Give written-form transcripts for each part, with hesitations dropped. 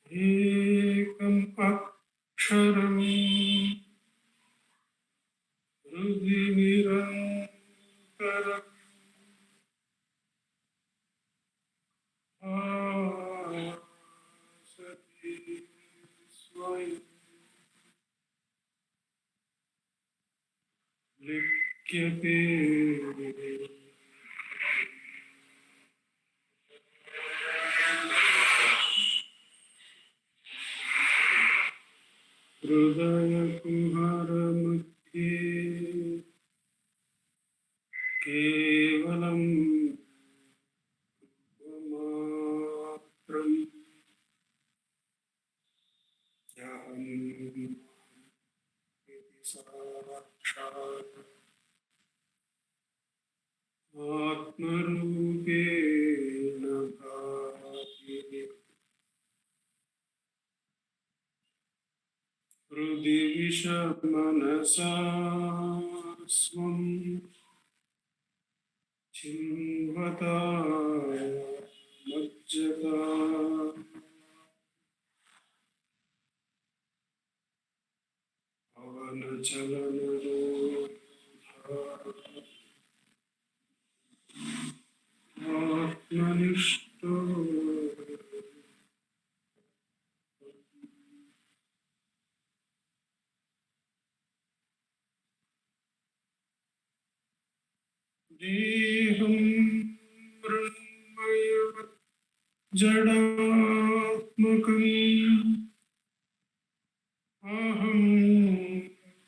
ekam aksharam hridhi nirantaram asati swayam likyate hridaya kumhara madhye kevalam matram yaham iti sakshat atmarupena bhati hridhi vishamanasa swam Chimvata Majjata Pavana Chalanaro Atmanishto Deham Brahmayavat Jadatmakam Aham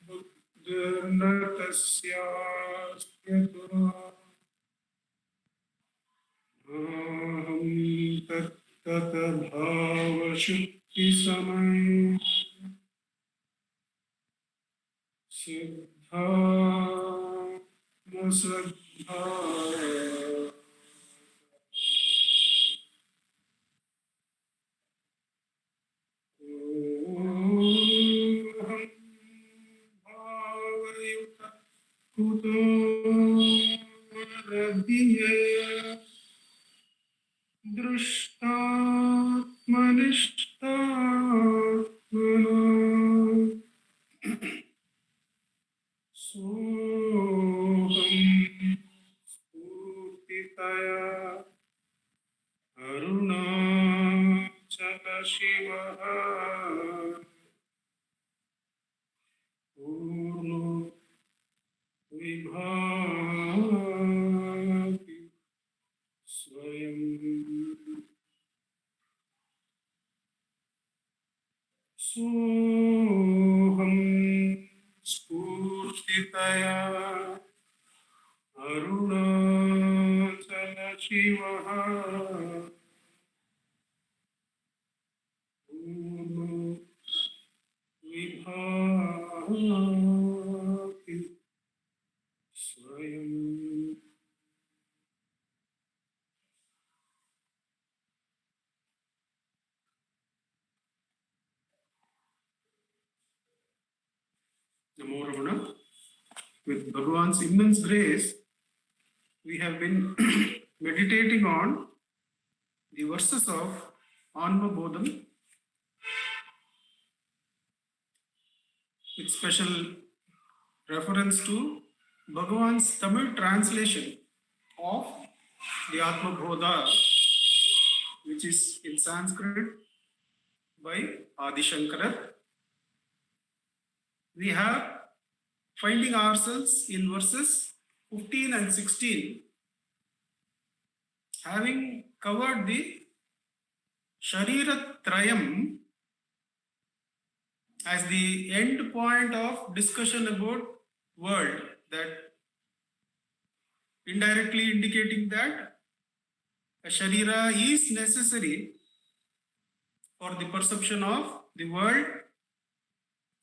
Buddhanatasyasyata Aham Tattata Bhava Shukti Samay Siddha Masadha Oham Bhavayuta Kuto Radhiya Drishtatmanishtatmana Soham Spurtitaya Arunachala Shivaha Purno Vibhati Swayam Soham Spurtitaya Arunachala Shivaha Purno Vibhati Swayam. Namo Ramana. With Bhagavan's immense grace, we have been meditating on the verses of Anma bodham with special reference to Bhagavan's Tamil translation of the Atma Bodha, which is in Sanskrit by Adi Shankara. We have finding ourselves in verses 15 and 16, having covered the Sharira Trayam as the end point of discussion about world, that indirectly indicating that a Sharira is necessary for the perception of the world,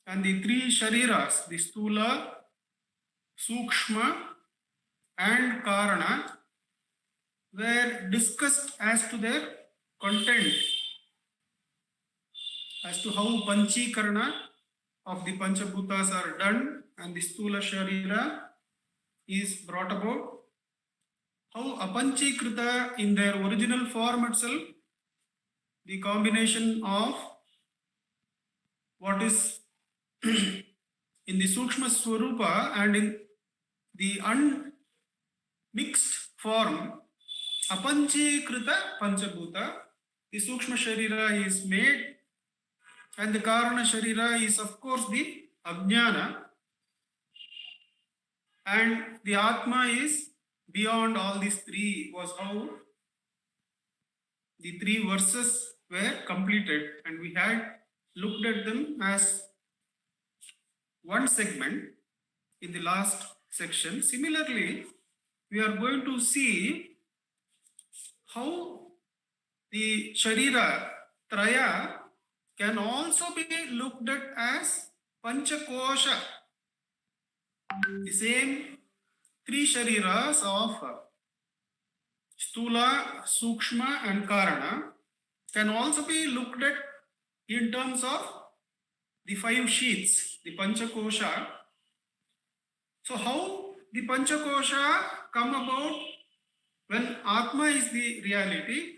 and the three Shariras, the Stula, Sukshma and Karana, were discussed as to their content, as to how Panchikarana of the Panchabhutas are done and the Stula Sharira is brought about, how Apanchikrita in their original form itself the combination of what is in the Sukshma Swarupa and in the unmixed form, Apanchikrita Panchabhuta, the Sukshma Sharira is made, and the Karana Sharira is, of course, the Ajnana, and the Atma is beyond all these three, was how the three verses were completed, and we had looked at them as one segment in the last section. Similarly, we are going to see how the Sharira Traya can also be looked at as Panchakosha, the same three Shariras of Stula, Sukshma and Karana can also be looked at in terms of the five sheets, the Panchakosha. So how the Panchakosha come about when Atma is the reality,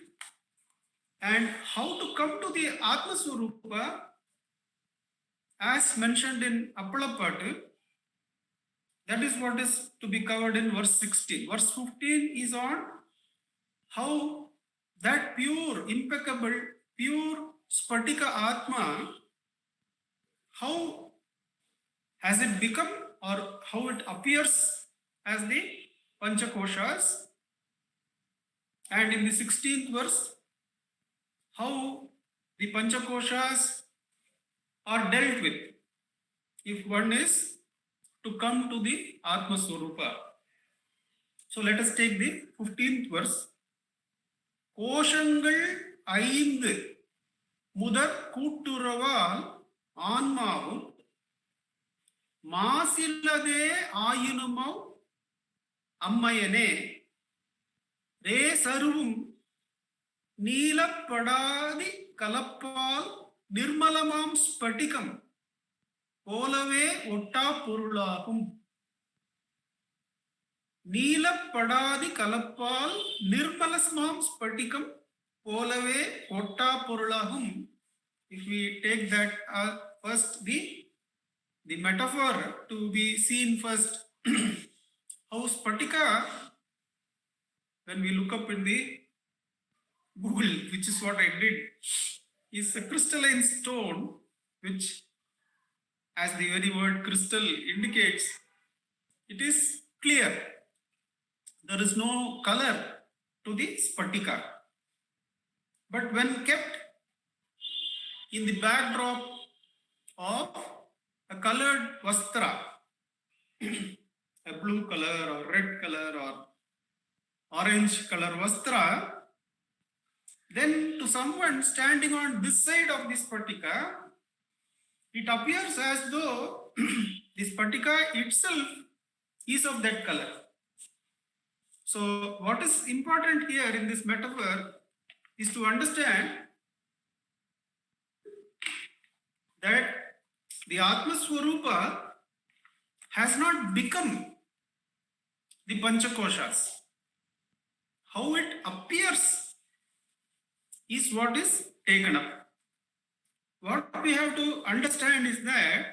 and how to come to the Atma Swarupa as mentioned in Appalapattu. That is what is to be covered in verse 16. Verse 15 is on how that pure, impeccable, pure Spatika Atma, how has it become or how it appears as the Panchakoshas. And in the 16th verse, how the Panchakoshas are dealt with if one is to come to the Atma Swarupa. So let us take the 15th verse. Koshangal ஐந்து முதற் கூட்டுறவால் ஆன்மாவும் மாசில்லதே ஆயினுமோ அம்மையனே ரே சருவும் நீலப்படாதி கலப்பால் நிர்மலமாம் ஸ்படிகம் போலவே ஒட்டா பொருளாகும். நீலப்படாதி கலப்பால் நிர்மலஸ்மாம் ஸ்படிகம் போலவே ஒட்டா பொருளாகும். If we take that first, the metaphor to be seen first, how Spatika, when we look up in the Google, which is what I did, is a crystalline stone, which, as the very word crystal indicates, it is clear. There is no color to the Spatika. But when kept in the backdrop of a colored vastra, a blue color or red color or orange color vastra, then to someone standing on this side of this Spatika, it appears as though this Spatika itself is of that color. So what is important here in this metaphor is to understand that the Atma Swarupa has not become the Panchakoshas. How it appears is what is taken up. What we have to understand is that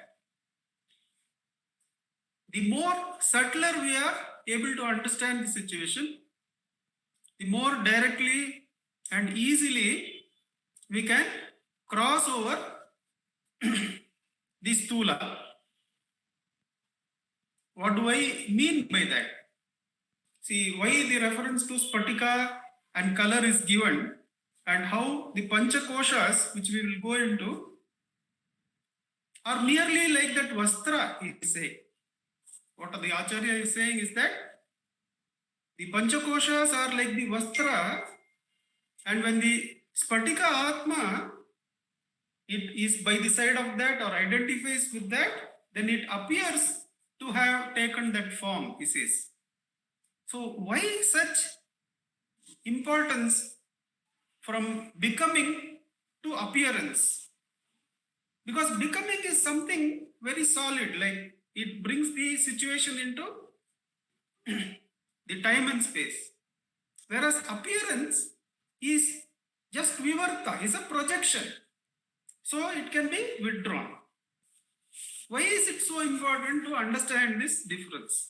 the more subtler we are able to understand the situation, the more directly and easily we can cross over the Stula. What do I mean by that? See, why the reference to Spatika and color is given, and how the Panchakoshas, which we will go into, are nearly like that Vastra, he is saying. What the Acharya is saying is that the Panchakoshas are like the Vastra, and when the Spatika Atma, it is by the side of that or identifies with that, then it appears to have taken that form, he says. So why such importance from becoming to appearance? Because becoming is something very solid, like it brings the situation into the time and space. Whereas appearance is just vivarta, is a projection. So it can be withdrawn. Why is it so important to understand this difference?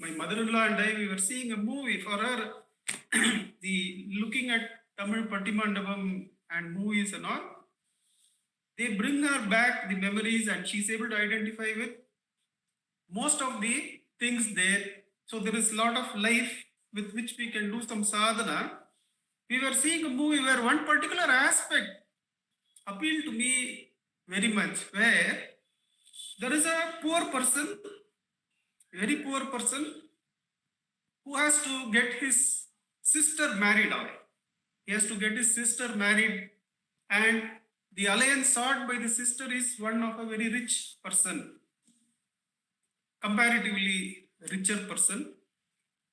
My mother-in-law and I, we were seeing a movie for her, looking at Tamil Pattimandapam and movies and all. They bring her back the memories and she's able to identify with most of the things there. So there is a lot of life with which we can do some sadhana. We were seeing a movie where one particular aspect appealed to me very much, where there is a poor person, very poor person, who has to get his sister married away. He has to get his sister married, and the alliance sought by the sister is one of a very rich person, comparatively richer person.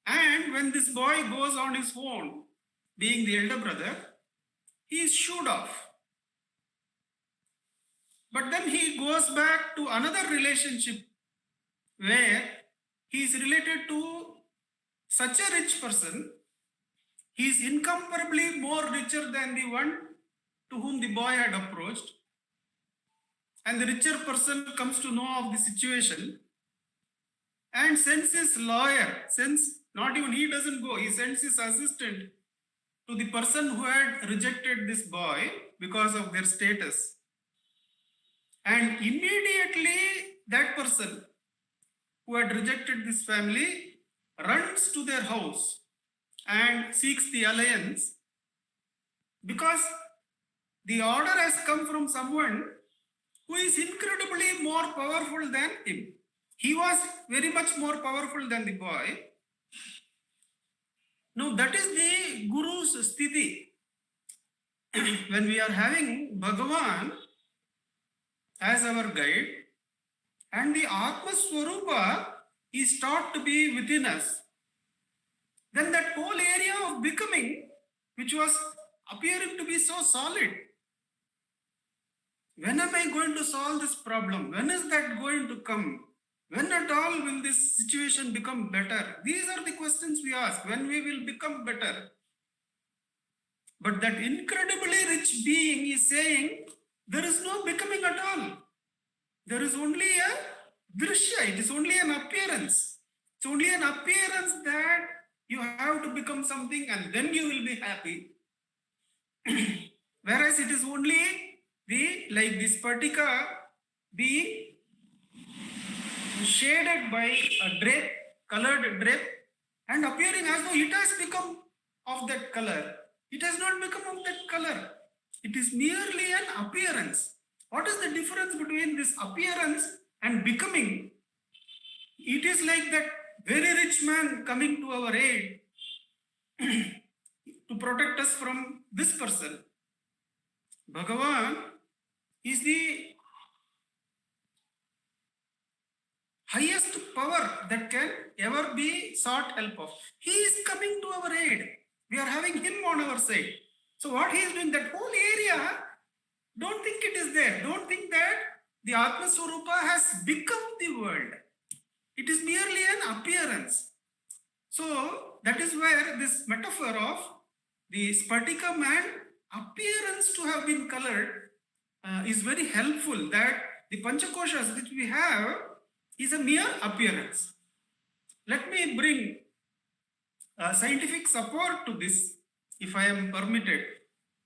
And when this boy goes on his own, being the elder brother, he is shooed off. But then he goes back to another relationship where he is related to such a rich person. He is incomparably more richer than the one to whom the boy had approached. And the richer person comes to know of the situation and sends his lawyer, not even he doesn't go, he sends his assistant to the person who had rejected this boy because of their status. And immediately that person who had rejected this family runs to their house and seeks the alliance, because the order has come from someone who is incredibly more powerful than him. He was very much more powerful than the boy. Now that is the Guru's sthiti. When we are having Bhagavan as our guide and the Atma Swarupa is taught to be within us, then that whole area of becoming, which was appearing to be so solid, when am I going to solve this problem? When is that going to come? When at all will this situation become better? These are the questions we ask. When we will become better? But that incredibly rich being is saying, there is no becoming at all. There is only a drishya. It is only an appearance. It's only an appearance that you have to become something and then you will be happy. Whereas it is only like this Spatika being shaded by a drape, colored drape, and appearing as though it has become of that color. It has not become of that color. It is merely an appearance. What is the difference between this appearance and becoming? It is like that very rich man coming to our aid to protect us from this person. Bhagavan is the highest power that can ever be sought help of. He is coming to our aid. We are having him on our side. So what he is doing, that whole area, don't think it is there. Don't think that the Atma Swarupa has become the world. It is merely an appearance. So that is where this metaphor of the Spatika man appearance to have been colored is very helpful, that the Panchakoshas which we have is a mere appearance. Let me bring scientific support to this, if I am permitted,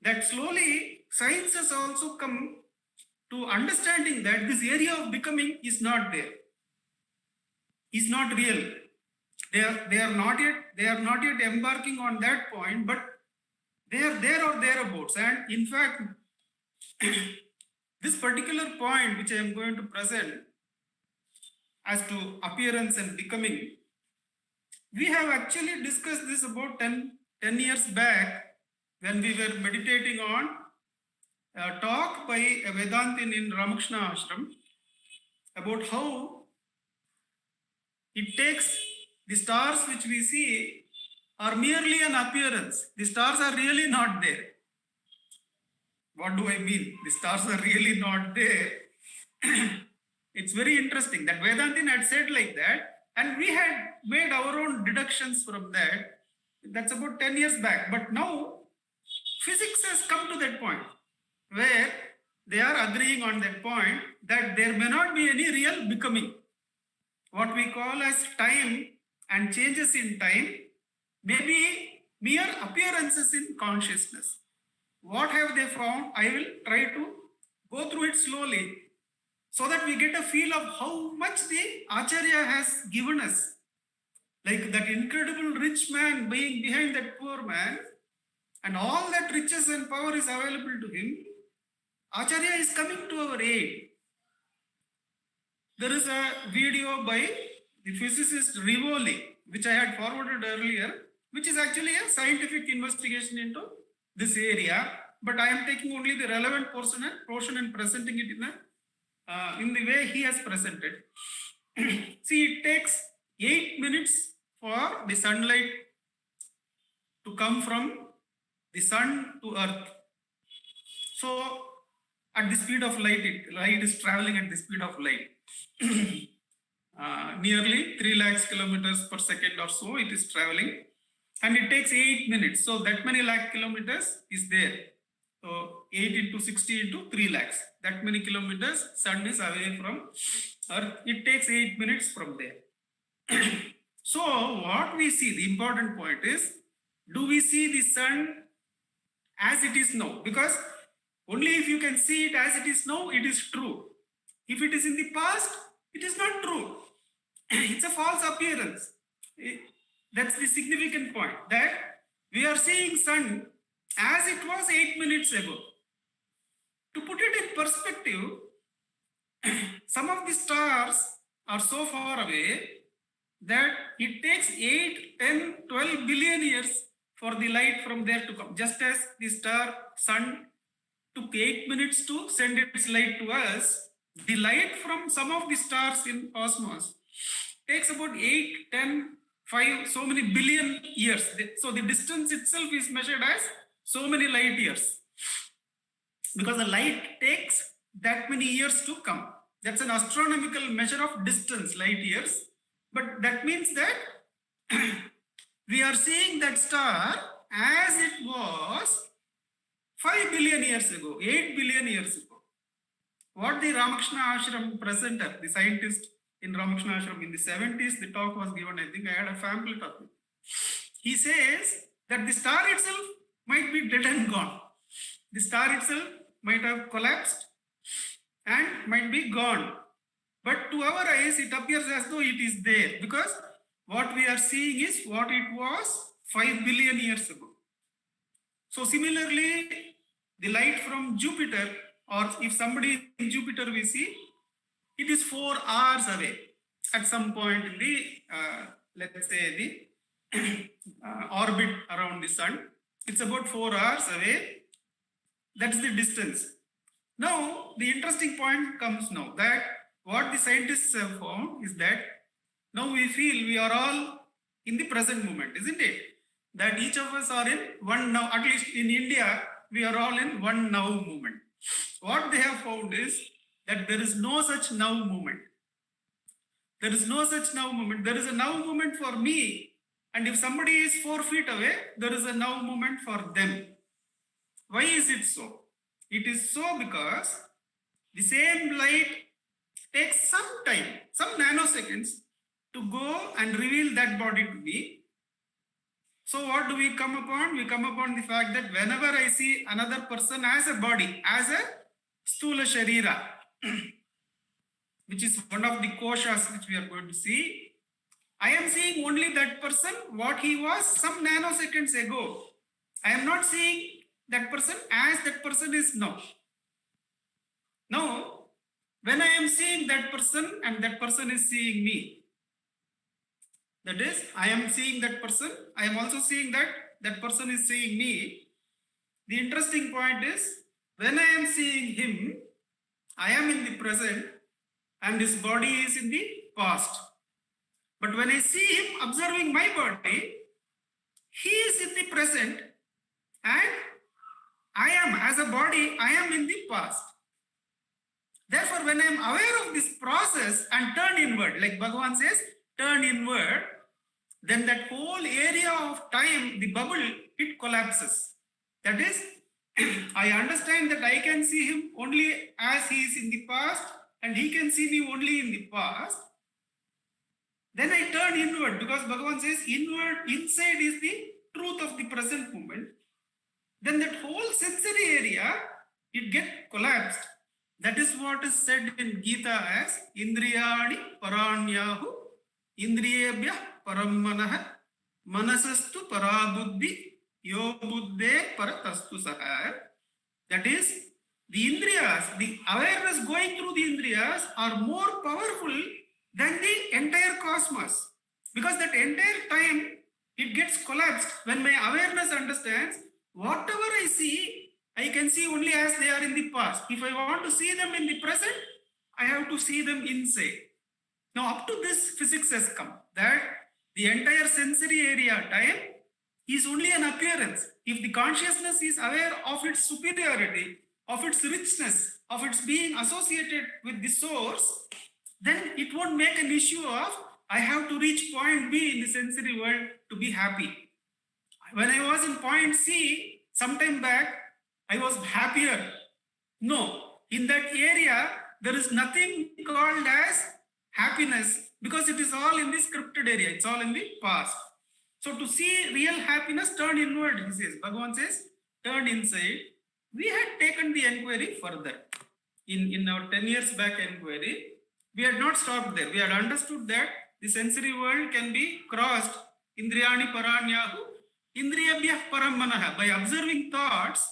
that slowly science has also come to understanding that this area of becoming is not there, is not real. They are not yet embarking on that point, but they are there or thereabouts. And in fact, this particular point which I am going to present as to appearance and becoming, we have actually discussed this about 10 years back when we were meditating on a talk by a Vedantin in Ramakrishna Ashram about how it takes the stars which we see are merely an appearance. The stars are really not there. What do I mean? The stars are really not there. It's very interesting that Vedantin had said like that, and we had made our own deductions from that. That's about 10 years back. But now physics has come to that point where they are agreeing on that point that there may not be any real becoming. What we call as time and changes in time may be mere appearances in consciousness. What have they found? I will try to go through it slowly so that we get a feel of how much the Acharya has given us. Like that incredible rich man being behind that poor man, and all that riches and power is available to him. Acharya is coming to our aid. There is a video by the physicist Rivoli, which I had forwarded earlier, which is actually a scientific investigation into this area. But I am taking only the relevant portion and presenting it in the way he has presented. See, it takes 8 minutes for the sunlight to come from the sun to earth. So at the speed of light, light is traveling at the speed of light. Nearly 3 lakhs kilometers per second or so it is traveling, and it takes 8 minutes. So that many lakh kilometers is there. So 8 into 60 into 3 lakhs. That many kilometers sun is away from earth. It takes 8 minutes from there. So what we see, the important point is, do we see the sun as it is now? Because only if you can see it as it is now, it is true. If it is in the past, it is not true. It's a false appearance. That's the significant point, that we are seeing sun as it was 8 minutes ago. To put it in perspective, some of the stars are so far away that it takes 8, 10, 12 billion years for the light from there to come. Just as the star sun took 8 minutes to send its light to us, the light from some of the stars in cosmos takes about 8, 10, 5, so many billion years. So the distance itself is measured as so many light years, because the light takes that many years to come. That's an astronomical measure of distance, light years. But that means that we are seeing that star as it was 5 billion years ago, 8 billion years ago. What the Ramakrishna Ashram presenter, the scientist in Ramakrishna Ashram in the 70s, the talk was given, I think I had a pamphlet of it. He says that the star itself might be dead and gone. The star itself might have collapsed and might be gone. But to our eyes, it appears as though it is there, because what we are seeing is what it was 5 billion years ago. So similarly, the light from Jupiter, or if somebody in Jupiter we see, it is 4 hours away at some point in the, let's say, the orbit around the sun. It's about 4 hours away. That's the distance. Now, the interesting point comes now, that what the scientists have found is that now we feel we are all in the present moment, isn't it? That each of us are in one now, at least in India, we are all in one now moment. What they have found is that there is no such now moment. There is no such now moment. There is a now moment for me. And if somebody is 4 feet away, there is a now moment for them. Why is it so? It is so because the same light takes some time, some nanoseconds, to go and reveal that body to me. So what do we come upon? We come upon the fact that whenever I see another person as a body, as a stula sharira, which is one of the koshas which we are going to see, I am seeing only that person what he was some nanoseconds ago. I am not seeing that person as that person is now. Now, when I am seeing that person and that person is seeing me, that is, I am seeing that person, I am also seeing that that person is seeing me. The interesting point is, when I am seeing him, I am in the present and his body is in the past. But when I see him observing my body, he is in the present and I am, as a body, I am in the past. Therefore, when I am aware of this process and turn inward, like Bhagavan says, turn inward, then that whole area of time, the bubble, it collapses. That is, I understand that I can see him only as he is in the past and he can see me only in the past. Then I turn inward because Bhagavan says inward, inside is the truth of the present moment. Then that whole sensory area, it gets collapsed. That is what is said in Gita as Indriyani Paranyahu, Indriyebhya Parammanah, Manasastu Parabuddhi, Yo Buddhe Paratastu Saha. That is, the Indriyas, the awareness going through the Indriyas are more powerful than the entire cosmos. Because that entire time, it gets collapsed when my awareness understands whatever I see, I can see only as they are in the past. If I want to see them in the present, I have to see them inside. Now, up to this, physics has come that the entire sensory area time is only an appearance. If the consciousness is aware of its superiority, of its richness, of its being associated with the source, then it won't make an issue of I have to reach point B in the sensory world to be happy. When I was in point C, sometime back, I was happier. No, in that area, there is nothing called as happiness because it is all in the scripted area. It's all in the past. So to see real happiness, turn inward, he says. Bhagavan says, turn inside. We had taken the enquiry further. In our 10 years back enquiry, we had not stopped there. We had understood that the sensory world can be crossed. Indriyani Paranyahu, Indriyabhyah Parammanah. By observing thoughts,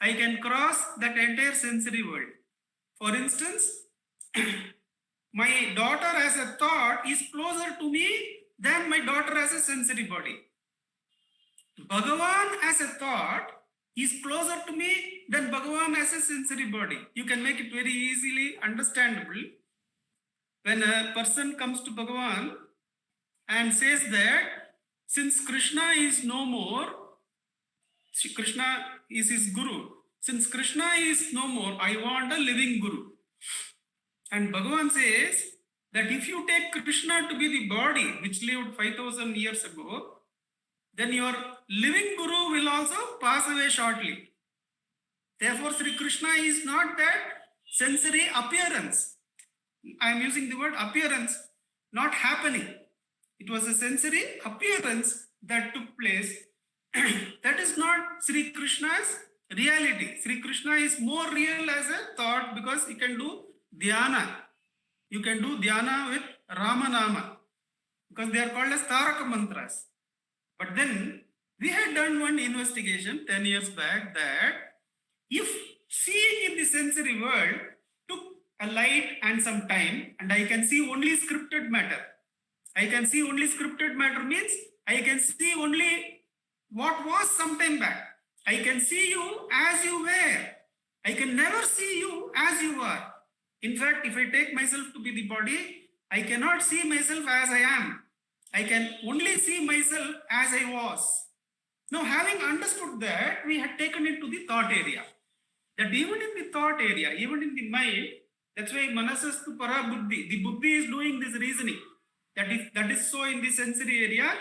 I can cross that entire sensory world. For instance, my daughter as a thought is closer to me than my daughter as a sensory body. Bhagavan as a thought is closer to me than Bhagavan as a sensory body. You can make it very easily understandable. When a person comes to Bhagavan and says that since Krishna is no more, Krishna is his guru. Since Krishna is no more, I want a living guru. And Bhagavan says that if you take Krishna to be the body which lived 5,000 years ago, then your living guru will also pass away shortly. Therefore, Sri Krishna is not that sensory appearance. I am using the word appearance, not happening. It was a sensory appearance that took place. That is not Sri Krishna's reality. Sri Krishna is more real as a thought because he can do dhyana. You can do dhyana with Ramanama because they are called as Taraka mantras. But then we had done one investigation 10 years back that if seeing in the sensory world took a light and some time, and I can see only scripted matter. I can see only scripted matter means I can see only what was some time back. I can see you as you were. I can never see you as you are. In fact, if I take myself to be the body, I cannot see myself as I am. I can only see myself as I was. Now, having understood that, we had taken it to the thought area. That even in the thought area, even in the mind, that's why Manasastu Parabuddhi, the Buddhi is doing this reasoning. That is so in the sensory area,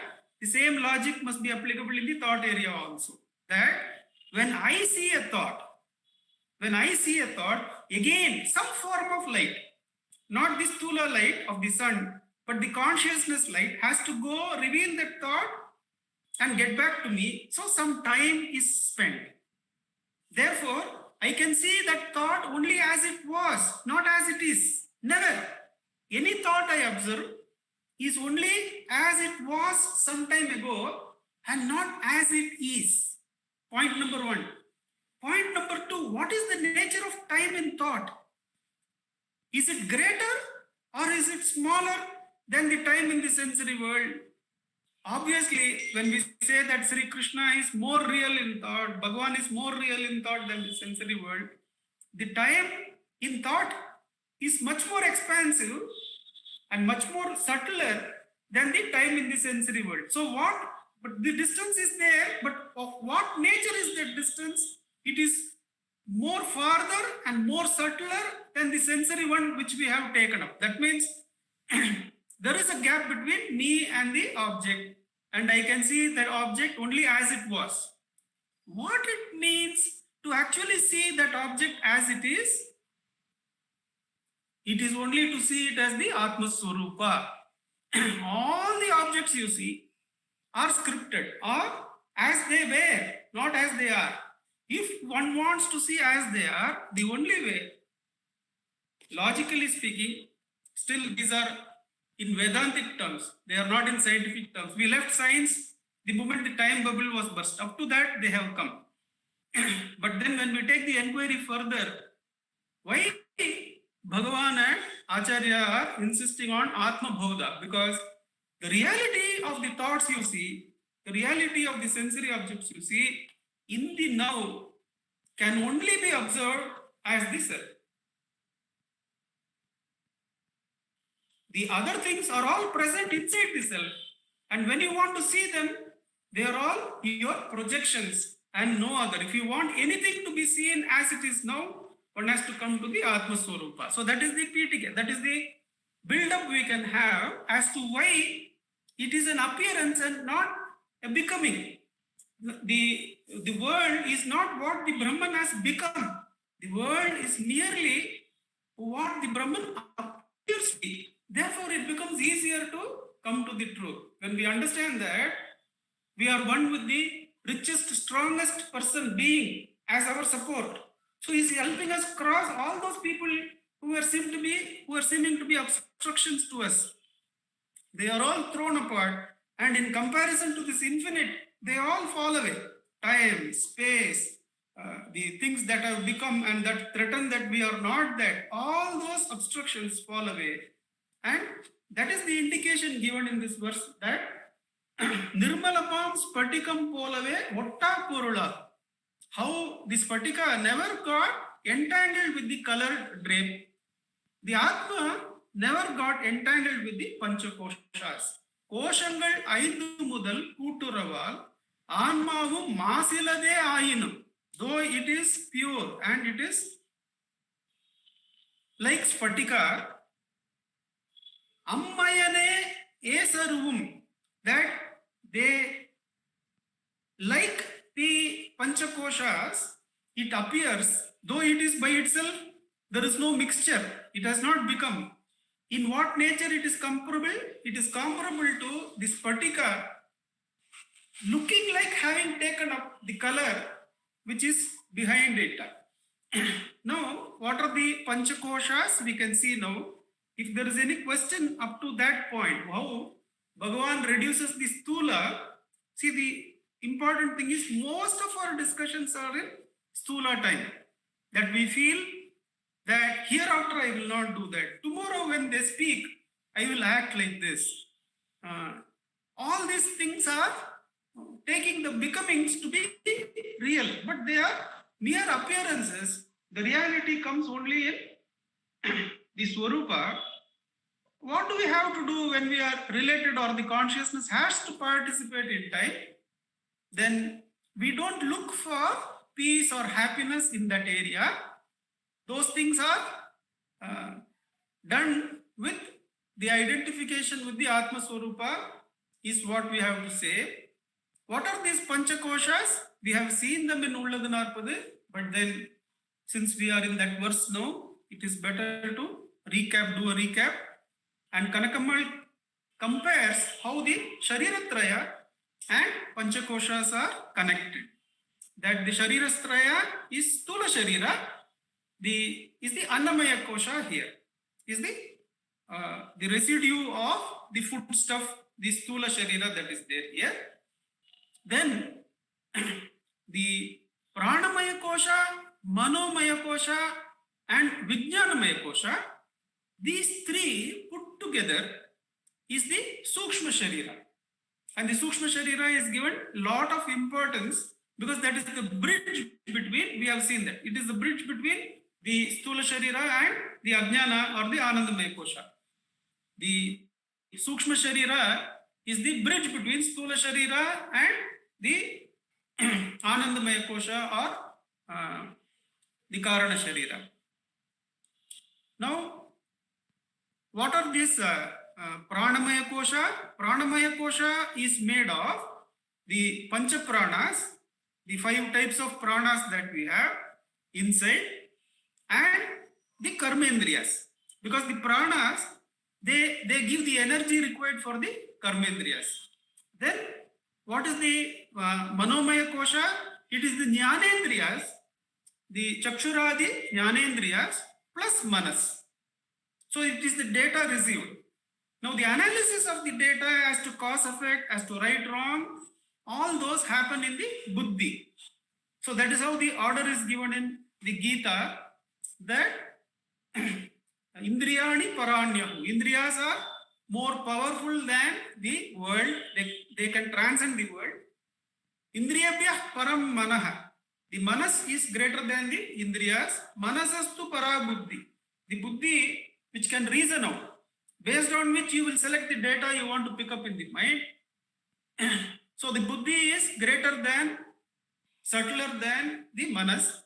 the same logic must be applicable in the thought area also. That when I see a thought, again, some form of light, not the stula light of the sun, but the consciousness light has to go reveal that thought and get back to me. So some time is spent. Therefore, I can see that thought only as it was, not as it is. Never. Any thought I observe is only as it was some time ago and not as it is. Point number one. Point number two, what is the nature of time in thought? Is it greater or is it smaller than the time in the sensory world? Obviously, when we say that Sri Krishna is more real in thought, Bhagavan is more real in thought than the sensory world, the time in thought is much more expansive and much more subtler than the time in the sensory world. So what? But the distance is there, but of what nature is that distance? It is more farther and more subtler than the sensory one which we have taken up. That means there is a gap between me and the object. and I can see that object only as it was. What it means to actually see that object as it is only to see it as the Atma Swarupa. All the objects you see are scripted or as they were, not as they are. If one wants to see as they are, the only way, logically speaking, still these are in Vedantic terms, they are not in scientific terms. We left science the moment the time bubble was burst. Up to that, they have come. But then when we take the inquiry further, why Bhagavan and Acharya are insisting on Atma bodham? Because the reality of the thoughts you see, the reality of the sensory objects you see in the now can only be observed as the self. The other things are all present inside the self. And when you want to see them, they are all your projections and no other. If you want anything to be seen as it is now, one has to come to the Atma Swarupa. So that is the Pitika. That is the build-up we can have as to why it is an appearance and not a becoming. The world is not what the Brahman has become. The world is merely what the Brahman appears to be. Therefore, it becomes easier to come to the truth. When we understand that we are one with the richest, strongest person being as our support. So he's helping us cross all those people who are seeming to be obstructions to us. They are all thrown apart, and in comparison to this infinite, they all fall away. Time, space, the things that have become and that threaten that we are not that, all those obstructions fall away. And that is the indication given in this verse that Nirmalapam Spatikam Polave Otta Purula. How this Spatika never got entangled with the colored drape. The Atma never got entangled with the Panchakoshas. Koshangal Aidu Mudal Kuturaval Anmavum Masilade Ayinum. Though it is pure and it is like Spatika, Ammayane Esaruvum, that they, like the Panchakoshas, it appears, though it is by itself, there is no mixture, it has not become. In what nature it is comparable? It is comparable to the Spatika, looking like having taken up the color which is behind it. Now, what are the Panchakoshas? We can see now. If there is any question up to that point, how Bhagavan reduces the Stula, see, the important thing is most of our discussions are in Stula time. That we feel that hereafter I will not do that. Tomorrow when they speak, I will act like this. All these things are taking the becomings to be real, but they are mere appearances. The reality comes only in the Swarupa. What do we have to do when we are related or the consciousness has to participate in time? Then we don't look for peace or happiness in that area. Those things are done with the identification with the Atma Swarupa is what we have to say. What are these Panchakoshas? We have seen them in Ulladanarpadu, but then since we are in that verse now, it is better to do a recap. And Kanakamal compares how the Shariratraya and Panchakoshas are connected. That the Shariratraya is Stula Sharira, is the Annamaya Kosha here, is the residue of the food stuff, the Stula Sharira that is there here. Then the Pranamaya Kosha, Manomaya Kosha, and Vijnanamaya Kosha, these three put together is the Sukshma Sharira. And the Sukshma Sharira is given lot of importance because that is the bridge between, we have seen that, it is the bridge between the Stula Sharira and the Ajnana or the Anandamaya Kosha. The Sukshma Sharira is the bridge between Stula Sharira and the Anandamaya Kosha or the Karana Sharira. Now, what are these Pranamaya Kosha. Pranamaya Kosha is made of the Pancha Pranas, the 5 types of pranas that we have inside, and the Karmendriyas. Because the pranas, they give the energy required for the Karmendriyas. Then, what is the Manomaya Kosha? It is the Jnanendriyas, the Chakshuradi Jnanendriyas plus Manas. So it is the data received. Now the analysis of the data as to cause effect, as to right wrong, all those happen in the Buddhi. So that is how the order is given in the Gita, that Indriyani Paranyahu. Indriyas are more powerful than the world. They can transcend the world. Indriyabhyah param manaha. The manas is greater than the indriyas. Manasastu para buddhi. The buddhi which can reason out, based on which you will select the data you want to pick up in the mind. So the buddhi is greater than, subtler than the manas.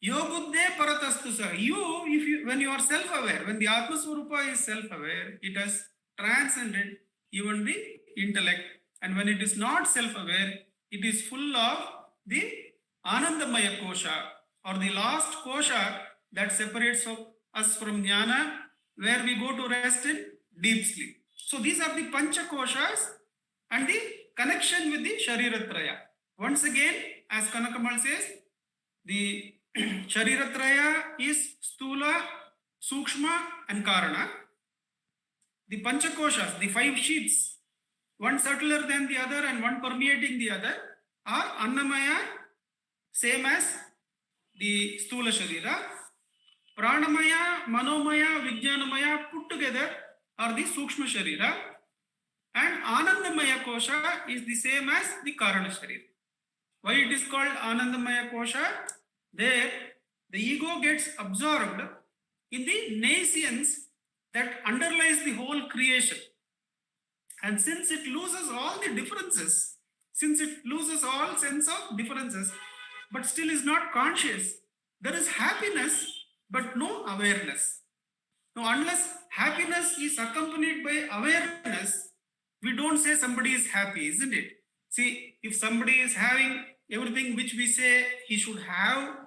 Yo buddhe paratastu sa. When you are self-aware, when the Atma Swarupa is self-aware, it has transcended even the intellect. And when it is not self-aware, it is full of the Anandamaya Kosha, or the last Kosha that separates us from Jnana, where we go to rest in deep sleep. So these are the Pancha Koshas and the connection with the Shariratraya. Once again, as Kanakamal says, the Shariratraya is Stula, Sukshma and Karana. The Pancha Koshas, the 5 sheets, one subtler than the other and one permeating the other, are Annamaya, same as the Stula Sharira. Pranamaya, Manomaya, Vijnanamaya put together are the Sukshma Sharira. And Anandamaya Kosha is the same as the Karana Sharira. Why it is called Anandamaya Kosha? There, the ego gets absorbed in the nescience that underlies the whole creation. And since it loses all the differences, since it loses all sense of differences, but still is not conscious, there is happiness, but no awareness. Now, unless happiness is accompanied by awareness, we don't say somebody is happy, isn't it? See, if somebody is having everything which we say he should have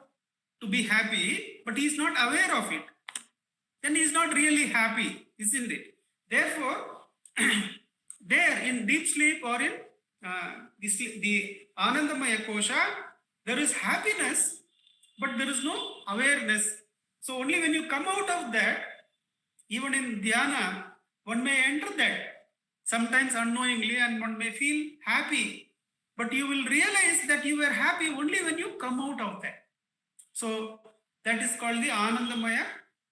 to be happy, but he is not aware of it, then he is not really happy, isn't it? Therefore, there in deep sleep or in the Anandamaya Kosha, there is happiness, but there is no awareness. So only when you come out of that, even in dhyana, one may enter that, sometimes unknowingly, and one may feel happy. But you will realize that you were happy only when you come out of that. So that is called the Anandamaya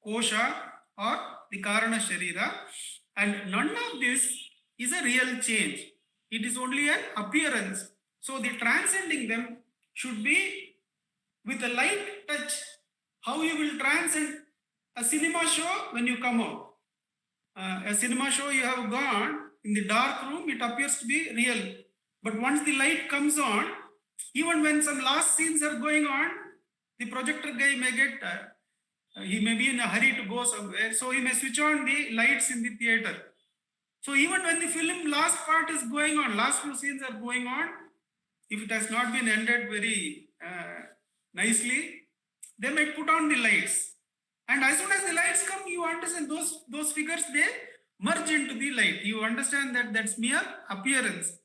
Kosha or the Karana Sharira. And none of this is a real change. It is only an appearance. So the transcending them should be with a light touch. How you will transcend a cinema show when you come out. A cinema show you have gone, in the dark room, it appears to be real. But once the light comes on, even when some last scenes are going on, the projector guy may get, he may be in a hurry to go somewhere, so he may switch on the lights in the theater. So even when the film last part is going on, last few scenes are going on, if it has not been ended very nicely, they might put on the lights. And as soon as the lights come, you understand those figures, they merge into the light. You understand that that's mere appearance.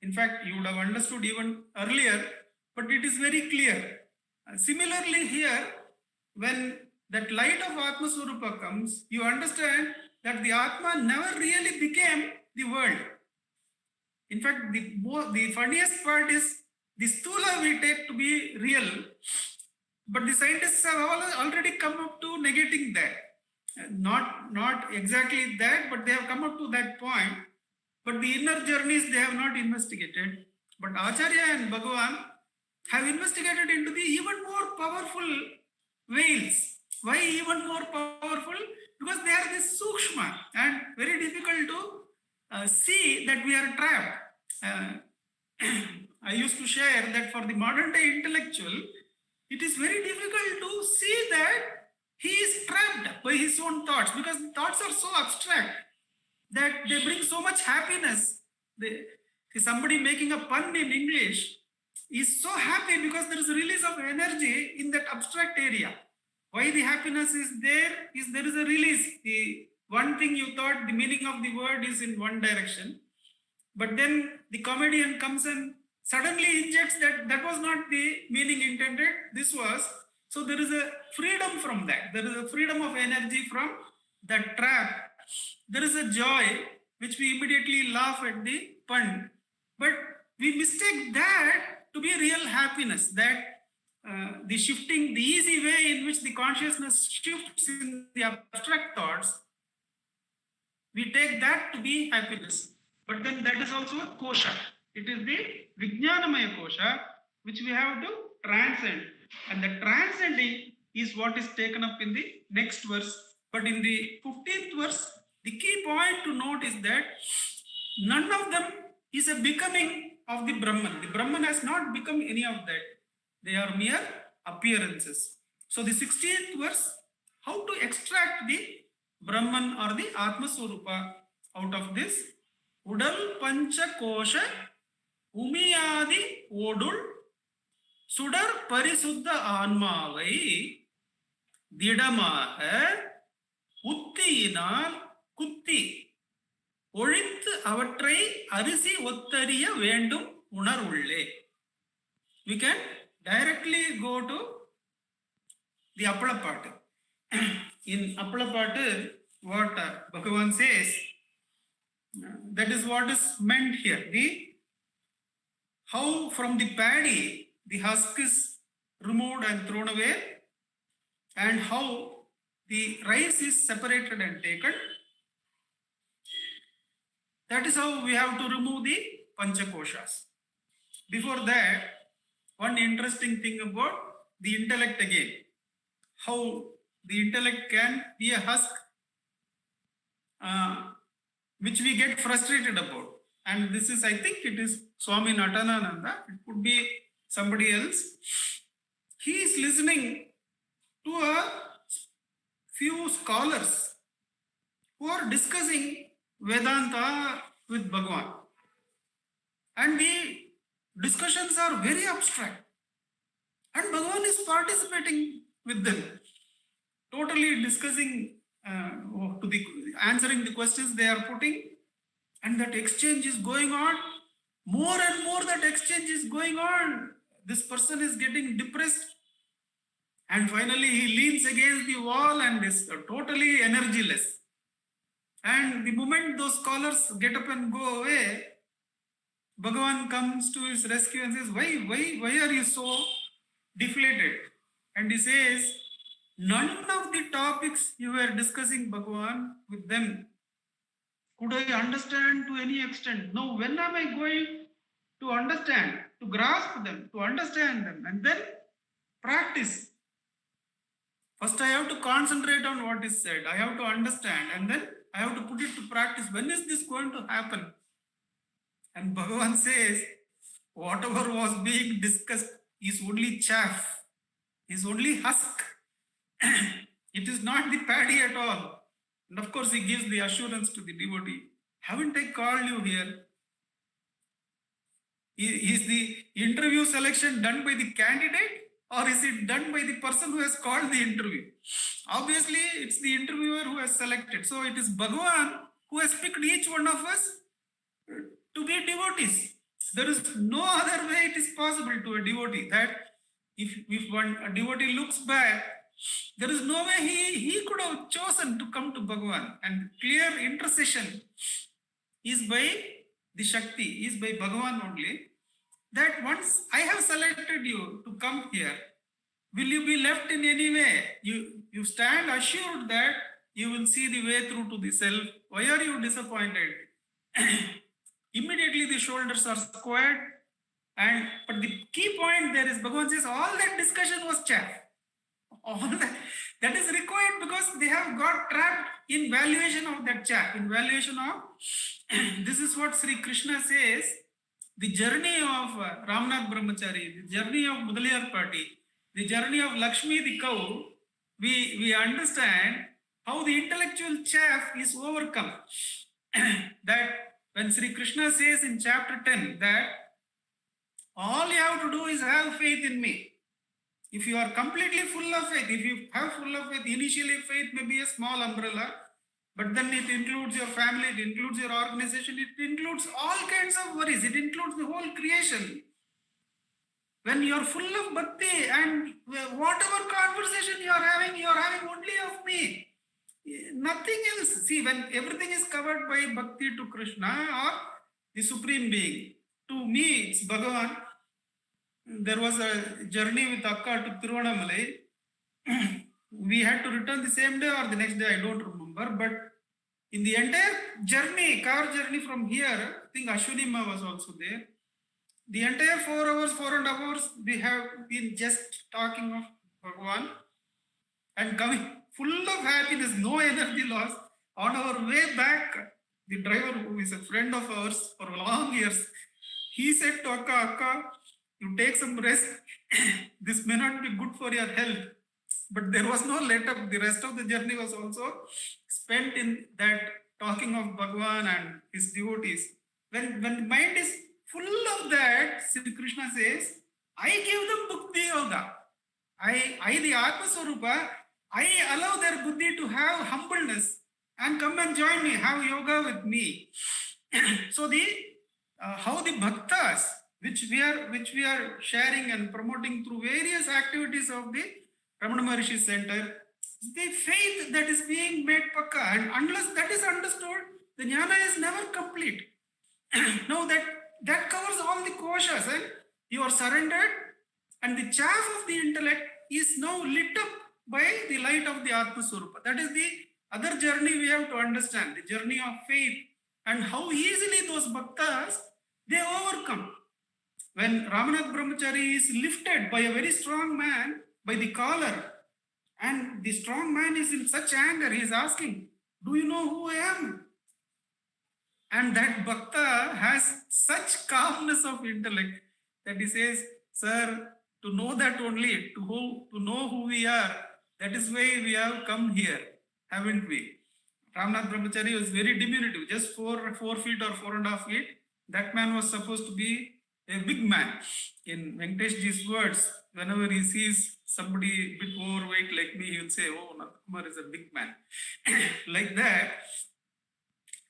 In fact, you would have understood even earlier, but it is very clear. Similarly here, when that light of Atma Swarupa comes, you understand that the Atma never really became the world. In fact, the funniest part is the Stula we take to be real, but the scientists have already come up to negating that. Not exactly that, but they have come up to that point. But the inner journeys they have not investigated. But Acharya and Bhagavan have investigated into the even more powerful veils. Why even more powerful? Because they are this sukshma and very difficult to see that we are trapped. I used to share that for the modern day intellectual, it is very difficult to see that he is trapped by his own thoughts, because thoughts are so abstract. that they bring so much happiness. Somebody making a pun in English is so happy because there is a release of energy in that abstract area. Why the happiness is there is a release. The one thing you thought the meaning of the word is in one direction, but then the comedian comes and suddenly injects that was not the meaning intended, this was. So there is a freedom from that. There is a freedom of energy from that trap. There is a joy which we immediately laugh at the pun, but we mistake that to be real happiness, that the shifting, the easy way in which the consciousness shifts in the abstract thoughts, we take that to be happiness. But then that is also a kosha. It is the Vijnanamaya kosha which we have to transcend. And the transcending is what is taken up in the next verse. But in the 15th verse, the key point to note is that none of them is a becoming of the Brahman. The Brahman has not become any of that. They are mere appearances. So the 16th verse, how to extract the Brahman or the Atma Swarupa out of this. Udal Pancha Kosha Umiyadi Odul Sudar Parisuddha Anmavai Didamaha Uttiinal Kutti ஒழித்து அவற்றை அரிசி ஒத்தறிய வேண்டும் உணர்வுள்ளே. We can directly go to the Appalapattu. In Appalapattu, what Bhagavan says, that is what is meant here. How from the paddy the husk is removed and thrown away, and how the rice is separated and taken. That is how we have to remove the Panchakoshas. Before that, one interesting thing about the intellect again. How the intellect can be a husk which we get frustrated about. And this is, I think it is Swami Natanananda. It could be somebody else. He is listening to a few scholars who are discussing Vedanta with Bhagavan. And the discussions are very abstract. And Bhagavan is participating with them. Totally discussing, answering the questions they are putting. And that exchange is going on. More and more that exchange is going on. This person is getting depressed. And finally he leans against the wall and is totally energyless. And the moment those scholars get up and go away, Bhagavan comes to his rescue and says, why are you so deflated? And he says, none of the topics you were discussing, Bhagavan, with them could I understand to any extent. Now, when am I going to understand, to grasp them, to understand them, and then practice? First, I have to concentrate on what is said. I have to understand, and then I have to put it to practice. When is this going to happen? And Bhagavan says, whatever was being discussed is only chaff, is only husk. It is not the paddy at all. And of course, he gives the assurance to the devotee. Haven't I called you here? Is the interview selection done by the candidate, or is it done by the person who has called the interview? Obviously, it's the interviewer who has selected. So it is Bhagavan who has picked each one of us to be devotees. There is no other way it is possible to a devotee, that if a devotee looks back, there is no way he could have chosen to come to Bhagavan. And clear intercession is by the Shakti, is by Bhagavan only, that once I have selected you to come here, will you be left in any way? You stand assured that you will see the way through to the self. Why are you disappointed? Immediately the shoulders are squared. But the key point there is, Bhagavan says, all that discussion was chaff. All that is required because they have got trapped in valuation of that chaff, in valuation of, this is what Sri Krishna says, the journey of Ramnath Brahmachari, the journey of Mudaliyar Party, the journey of Lakshmi the cow, we understand how the intellectual chaff is overcome. that when Sri Krishna says in chapter 10 that all you have to do is have faith in me. If you are completely full of faith, if you have full of faith, initially faith may be a small umbrella, but then it includes your family, it includes your organization, it includes all kinds of worries, it includes the whole creation. When you are full of bhakti and whatever conversation you are having only of me. Nothing else. See, when everything is covered by bhakti to Krishna or the Supreme Being, to me it's Bhagavan. There was a journey with Akka to Tiruvannamalai. We had to return the same day or the next day, I don't remember. But in the entire journey, car journey from here, I think Ashwini Ma was also there. The entire 4 hours, 4.5 hours, we have been just talking of Bhagavan and coming full of happiness, no energy loss. On our way back, the driver, who is a friend of ours for long years, he said to Akka, you take some rest. This may not be good for your health. But there was no let up. The rest of the journey was also spent in that talking of Bhagavan and his devotees. When the mind is full of that, Sri Krishna says, I give them Bhakti Yoga. I the Atma Swarupa, I allow their buddhi to have humbleness and come and join me, have yoga with me. So how the bhaktas, which we are sharing and promoting through various activities of the Ramana Maharishi Center, the faith that is being made pakka, and unless that is understood, the jnana is never complete. Now that covers all the koshas, and you are surrendered, and the chaff of the intellect is now lit up by the light of the Atma Swarupa. That is the other journey we have to understand, the journey of faith, and how easily those bhaktas, they overcome. When Ramanath Brahmachari is lifted by a very strong man by the collar, and the strong man is in such anger, he is asking, do you know who I am? And that bhakta has such calmness of intellect that he says, sir, to know that only, to know who we are, that is why we have come here, haven't we? Ramnath Brahmachari was very diminutive, just 4 feet or 4.5 feet. That man was supposed to be a big man. In Venkateshji's words, whenever he sees somebody a bit overweight like me, he will say, oh, Nandakumar is a big man. Like that,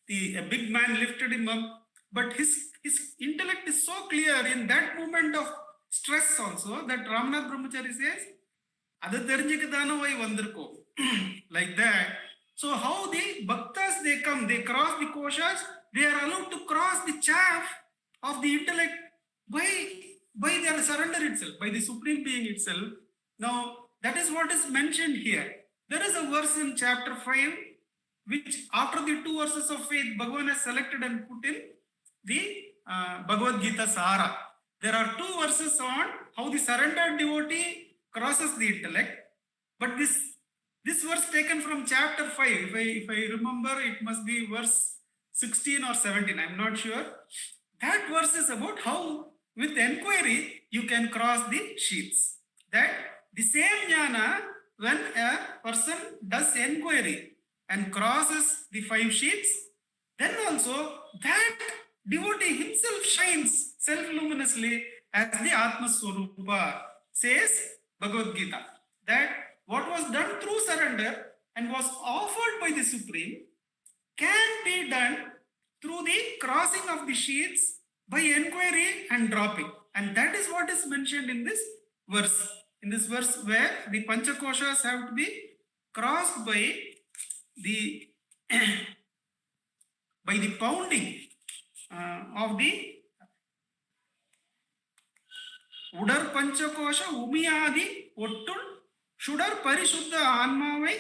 a big man lifted him up, but his intellect is so clear in that moment of stress also that Ramnath Brahmachari says, like that. So how the bhaktas, they come, they cross the koshas, they are allowed to cross the chaff of the intellect by their surrender itself, by the Supreme Being itself. Now, that is what is mentioned here. There is a verse in chapter 5, which after the 2 verses of faith, Bhagavan has selected and put in the Bhagavad Gita Sahara. There are 2 verses on how the surrendered devotee crosses the intellect. But this verse taken from chapter 5, if I remember, it must be verse 16 or 17, I'm not sure. That verse is about how with enquiry you can cross the sheets. That the same jnana, when a person does enquiry and crosses the 5 sheets, then also that devotee himself shines self-luminously as the Atma Swarupa, says Bhagavad Gita. That what was done through surrender and was offered by the Supreme can be done through the crossing of the sheets by inquiry and dropping. And that is what is mentioned in this verse. In this verse where the Panchakoshas have to be crossed by the pounding of the Udar Panchakosha Umiyadi Ottul Shudar Parishuddha Anmavai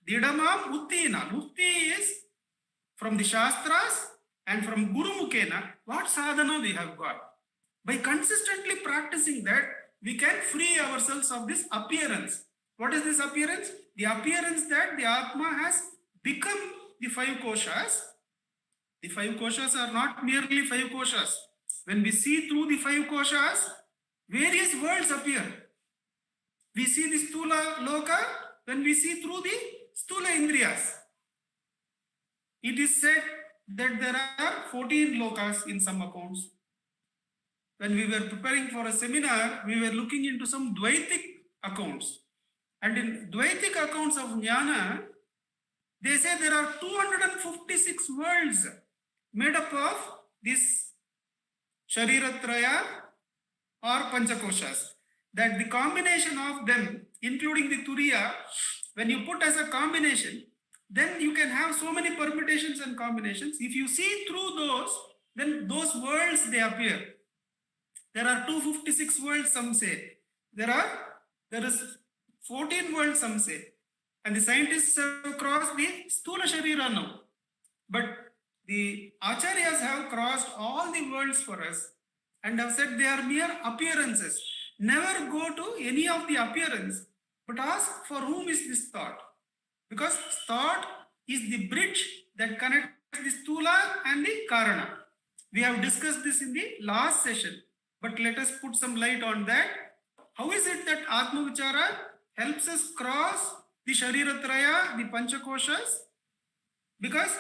Didamam Uttina. Utti is from the Shastras and from Guru Mukhena. What sadhana we have got? By consistently practicing that, we can free ourselves of this appearance. What is this appearance? The appearance that the Atma has become the 5 koshas. The 5 koshas are not merely 5 koshas. When we see through the 5 koshas, various worlds appear. We see the Stula Loka when we see through the Stula Indriyas. It is said that there are 14 lokas in some accounts. When we were preparing for a seminar, we were looking into some Dvaitic accounts. And in Dvaitic accounts of Jnana, they say there are 256 worlds made up of this Shariratraya or Panchakoshas. That the combination of them, including the Turiya, when you put as a combination, then you can have so many permutations and combinations. If you see through those, then those worlds, they appear. There are 256 worlds, some say. There is 14 worlds, some say. And the scientists have crossed the Stula Sharira now. But the Acharyas have crossed all the worlds for us and have said they are mere appearances. Never go to any of the appearance, but ask for whom is this thought. Because thought is the bridge that connects the Stula and the Karana. We have discussed this in the last session, but let us put some light on that. How is it that Atma Vichara helps us cross the Shariratraya, the Panchakoshas? Because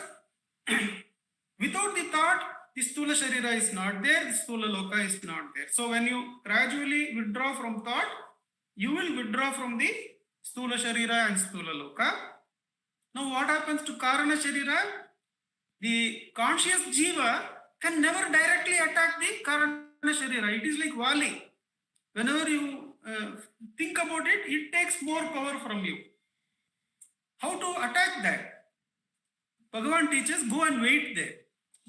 without the thought, the Stula Sharira is not there, the Stula Loka is not there. So when you gradually withdraw from thought, you will withdraw from the Stula Sharira and Stula Loka. Now what happens to Karana Sharira? The conscious Jiva can never directly attack the Karana Sharira. It is like Vali. Whenever you think about it, it takes more power from you. How to attack that? Bhagavan teaches, go and wait there.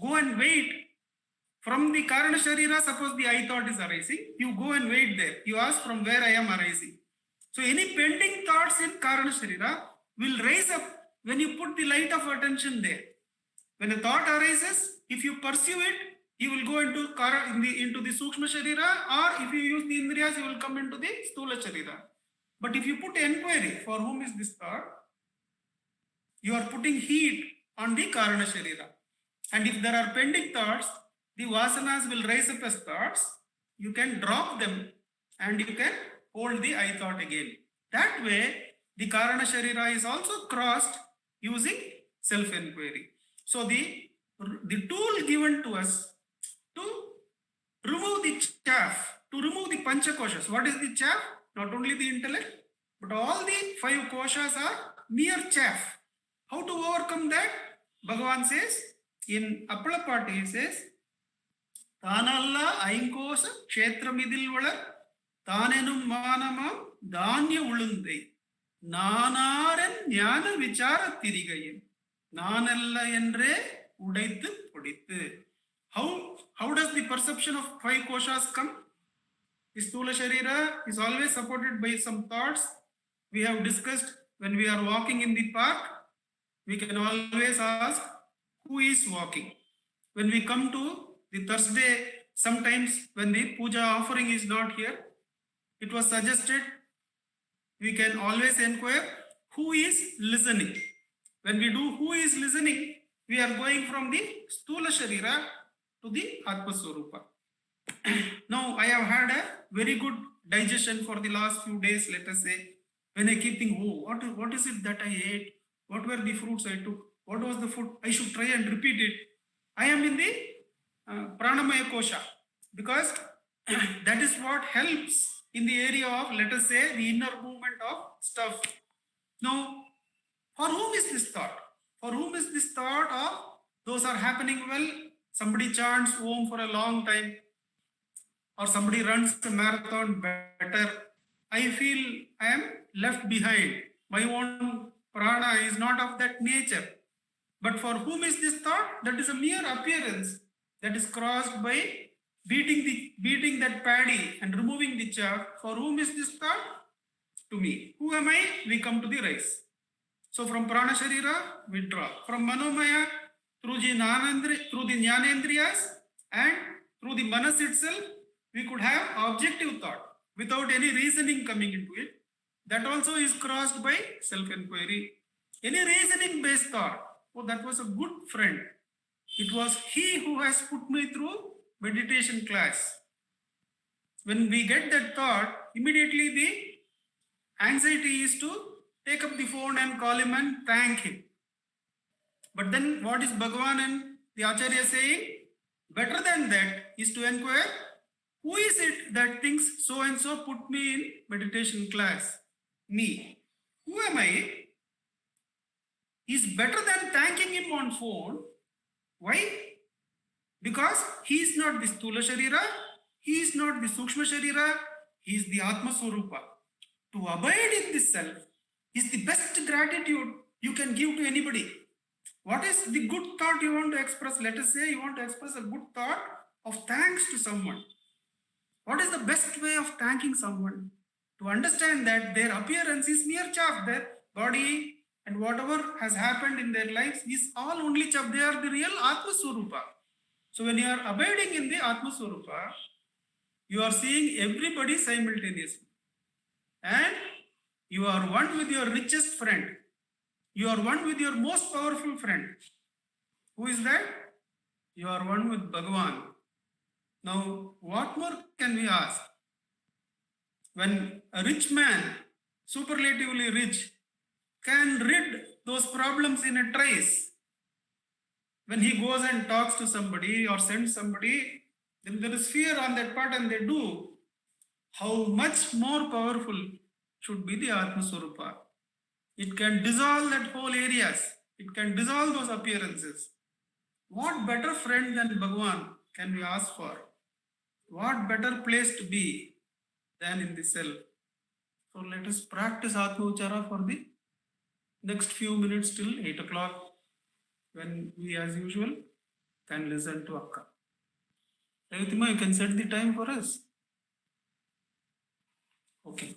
Go and wait. From the Karana Sharira, suppose the I thought is arising, you go and wait there. You ask from where I am arising. So any pending thoughts in Karana Sharira will rise up when you put the light of attention there. When a thought arises, if you pursue it, you will go into the Sukshma Sharira, or if you use the Indriyas, you will come into the Stula Sharira. But if you put enquiry, for whom is this thought? You are putting heat on the Karana Sharira. And if there are pending thoughts, the Vasanas will rise up as thoughts. You can drop them and you can hold the I thought again. That way, the Karana Sharira is also crossed using self-enquiry. So the tool given to us to remove the chaff, to remove the Panchakoshas. What is the chaff? Not only the intellect, but all the 5 koshas are mere chaff. How to overcome that? Bhagavan says, in Appalapati he says, Tanalla Ainkosha Kshetramidil Valar Tanenum Manamam Danya Ulunde Nanaren Jnana Vichara Tirigayen Nanalla Endre Udaitu Pudithu. How does the perception of 5 koshas come? The Stula Sharira is always supported by some thoughts. We have discussed when we are walking in the park, we can always ask, who is walking? When we come to the Thursday, sometimes when the puja offering is not here, it was suggested we can always inquire who is listening. When we do who is listening, we are going from the Stula Sharira to the Atma Swarupa. Now, I have had a very good digestion for the last few days, let us say. When I keep thinking, oh, what is it that I ate? What were the fruits I took? What was the food? I should try and repeat it. I am in the Pranamaya Kosha, because that is what helps in the area of, let us say, the inner movement of stuff. Now, for whom is this thought? For whom is this thought of those are happening well? Somebody chants Om for a long time, or somebody runs the marathon better. I feel I am left behind. My own prana is not of that nature. But for whom is this thought? That is a mere appearance that is crossed by beating that paddy and removing the chaff. For whom is this thought? To me. Who am I? We come to the rice. So from Prana Sharira, we draw. From Manomaya, through the Jnanendriyas and through the Manas itself, we could have objective thought without any reasoning coming into it. That also is crossed by self-enquiry. Any reasoning-based thought, oh, that was a good friend. It was he who has put me through meditation class. When we get that thought, immediately the anxiety is to take up the phone and call him and thank him. But then what is Bhagavan and The Acharya is saying, better than that is to inquire, who is it that thinks so and so put me in meditation class? Me. Who am I? Is better than thanking him on phone. Why? Because he is not the Stula Sharira, he is not the Sukshma Sharira, he is the Atma Swarupa. To abide in this self is the best gratitude you can give to anybody. What is the good thought you want to express? Let us say you want to express a good thought of thanks to someone. What is the best way of thanking someone? To understand that their appearance is mere chaff, their body and whatever has happened in their lives is all only chaff. They are the real Atma Swarupa. So when you are abiding in the Atma Swarupa, you are seeing everybody simultaneously. And you are one with your richest friend. You are one with your most powerful friend. Who is that? You are one with Bhagavan. Now, what more can we ask? When a rich man, superlatively rich, can rid those problems in a trace, when he goes and talks to somebody or sends somebody, then there is fear on that part and they do. How much more powerful should be the Atma Swarupa? It can dissolve that whole areas. It can dissolve those appearances. What better friend than Bhagavan can we ask for? What better place to be than in the self? So let us practice Atma Uchara for the next few minutes till 8 o'clock, when we, as usual, can listen to Akka. Revatima, you can set the time for us. Okay.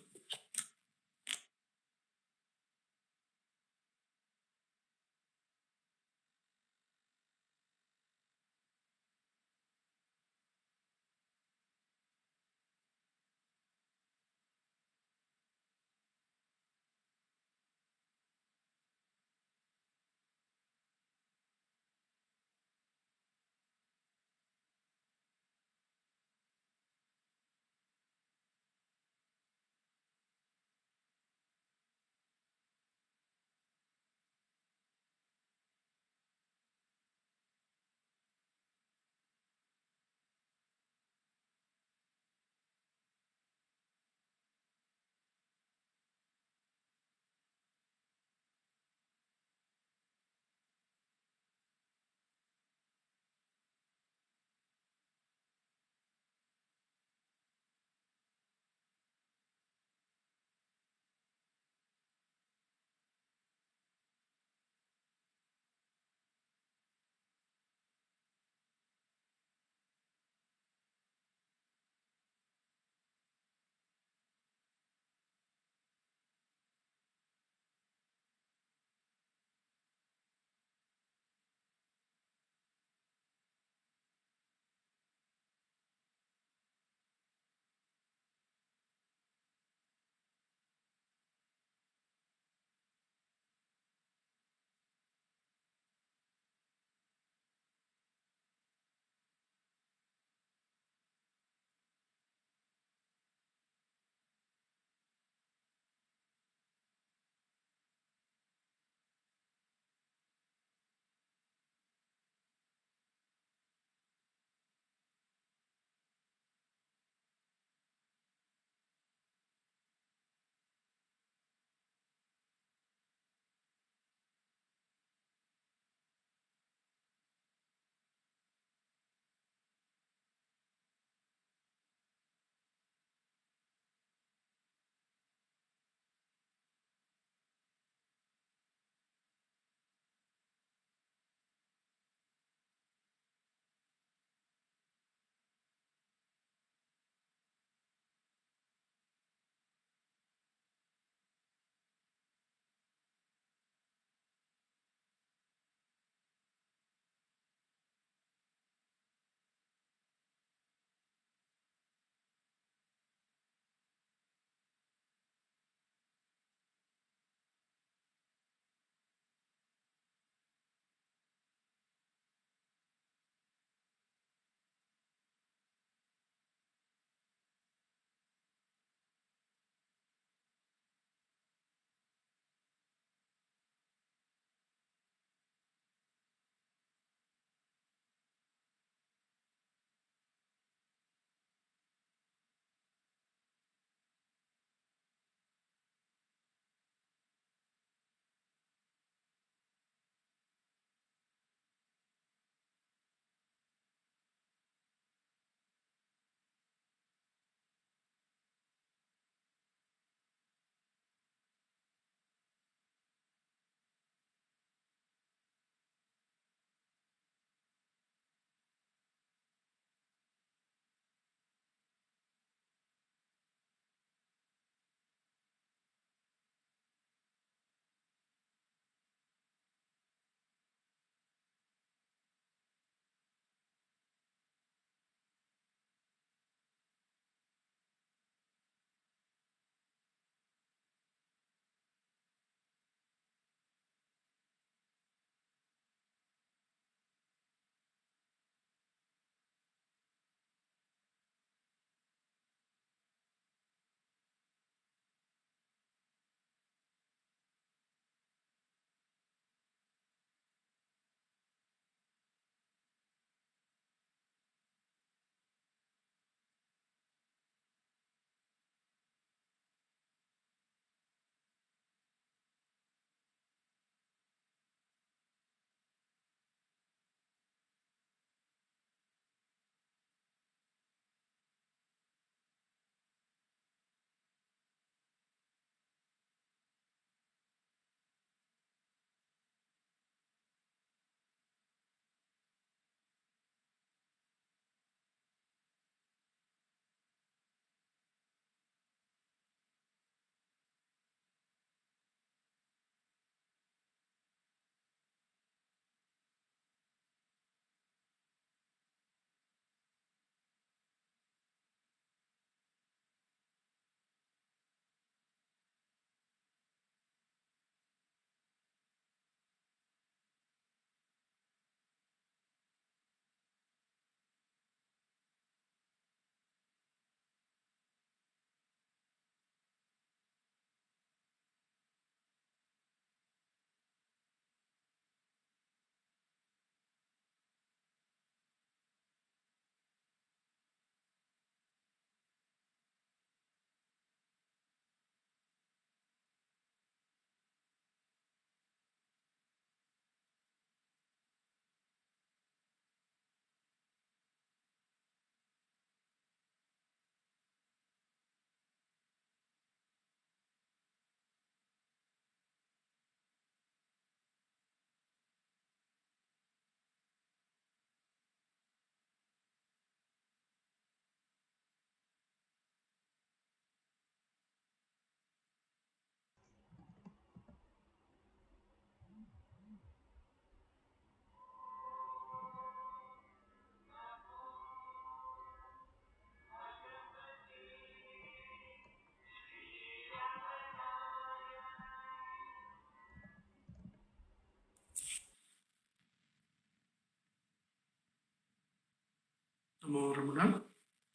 Namo Ramana.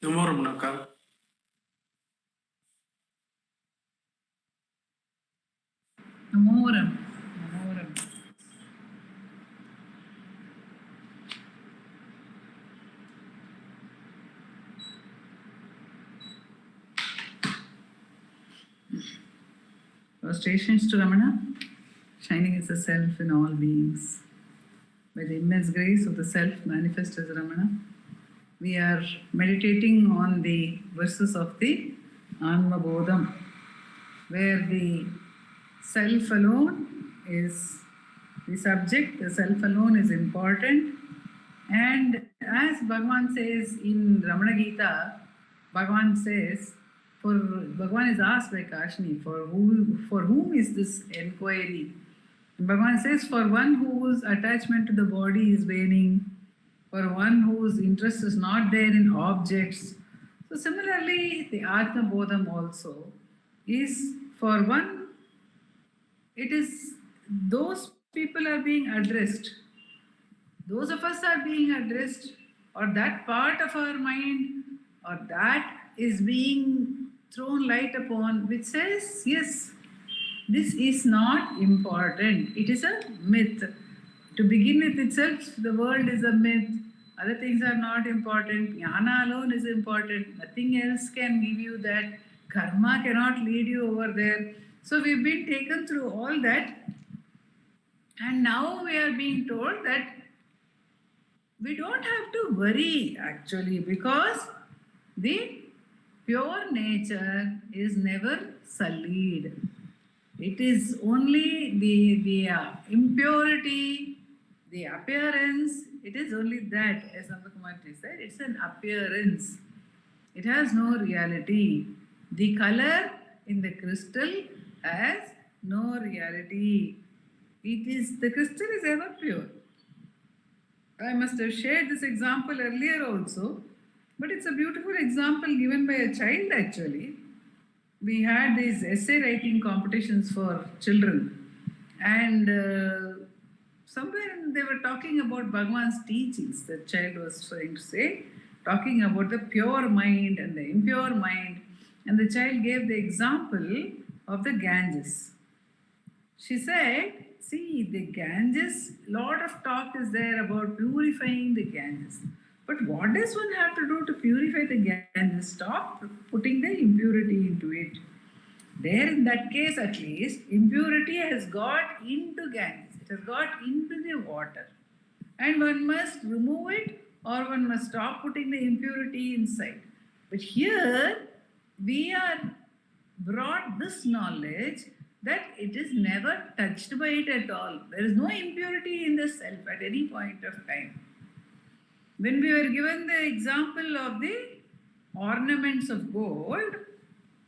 Namo Ramanaka. Namo Ram. Namo Ram. Prostrations to Ramana. Shining is the self in all beings. By the immense grace of the self manifest as Ramana, we are meditating on the verses of the Anma bodham, where the self alone is the subject, the self alone is important. And as Bhagavan says in Ramana Gita, Bhagavan says, Bhagavan is asked by Kashni, for whom is this enquiry? And Bhagavan says, for one whose attachment to the body is waning, for one whose interest is not there in objects. So similarly, the Atma bodham also is for one, it is those people are being addressed. Those of us are being addressed, or that part of our mind, or that is being thrown light upon, which says, yes, this is not important. It is a myth. To begin with itself, the world is a myth. Other things are not important. Jnana alone is important. Nothing else can give you that. Karma cannot lead you over there. So we've been taken through all that. And now we are being told that we don't have to worry actually, because the pure nature is never sullied. It is only the impurity, the appearance, it is only that, as Nandakumar said, it's an appearance. It has no reality. The color in the crystal has no reality. It is, the crystal is ever pure. I must have shared this example earlier also, but it's a beautiful example given by a child actually. We had these essay writing competitions for children, and somewhere they were talking about Bhagavan's teachings. The child was trying to say, talking about the pure mind and the impure mind, and the child gave the example of the Ganges. She said, see, the Ganges, lot of talk is there about purifying the Ganges. But what does one have to do to purify the Ganges? Stop putting the impurity into it. There, in that case at least, impurity has got into Ganges. It has got into the water. And one must remove it, or one must stop putting the impurity inside. But here, we are brought this knowledge that it is never touched by it at all. There is no impurity in the self at any point of time. When we were given the example of the ornaments of gold,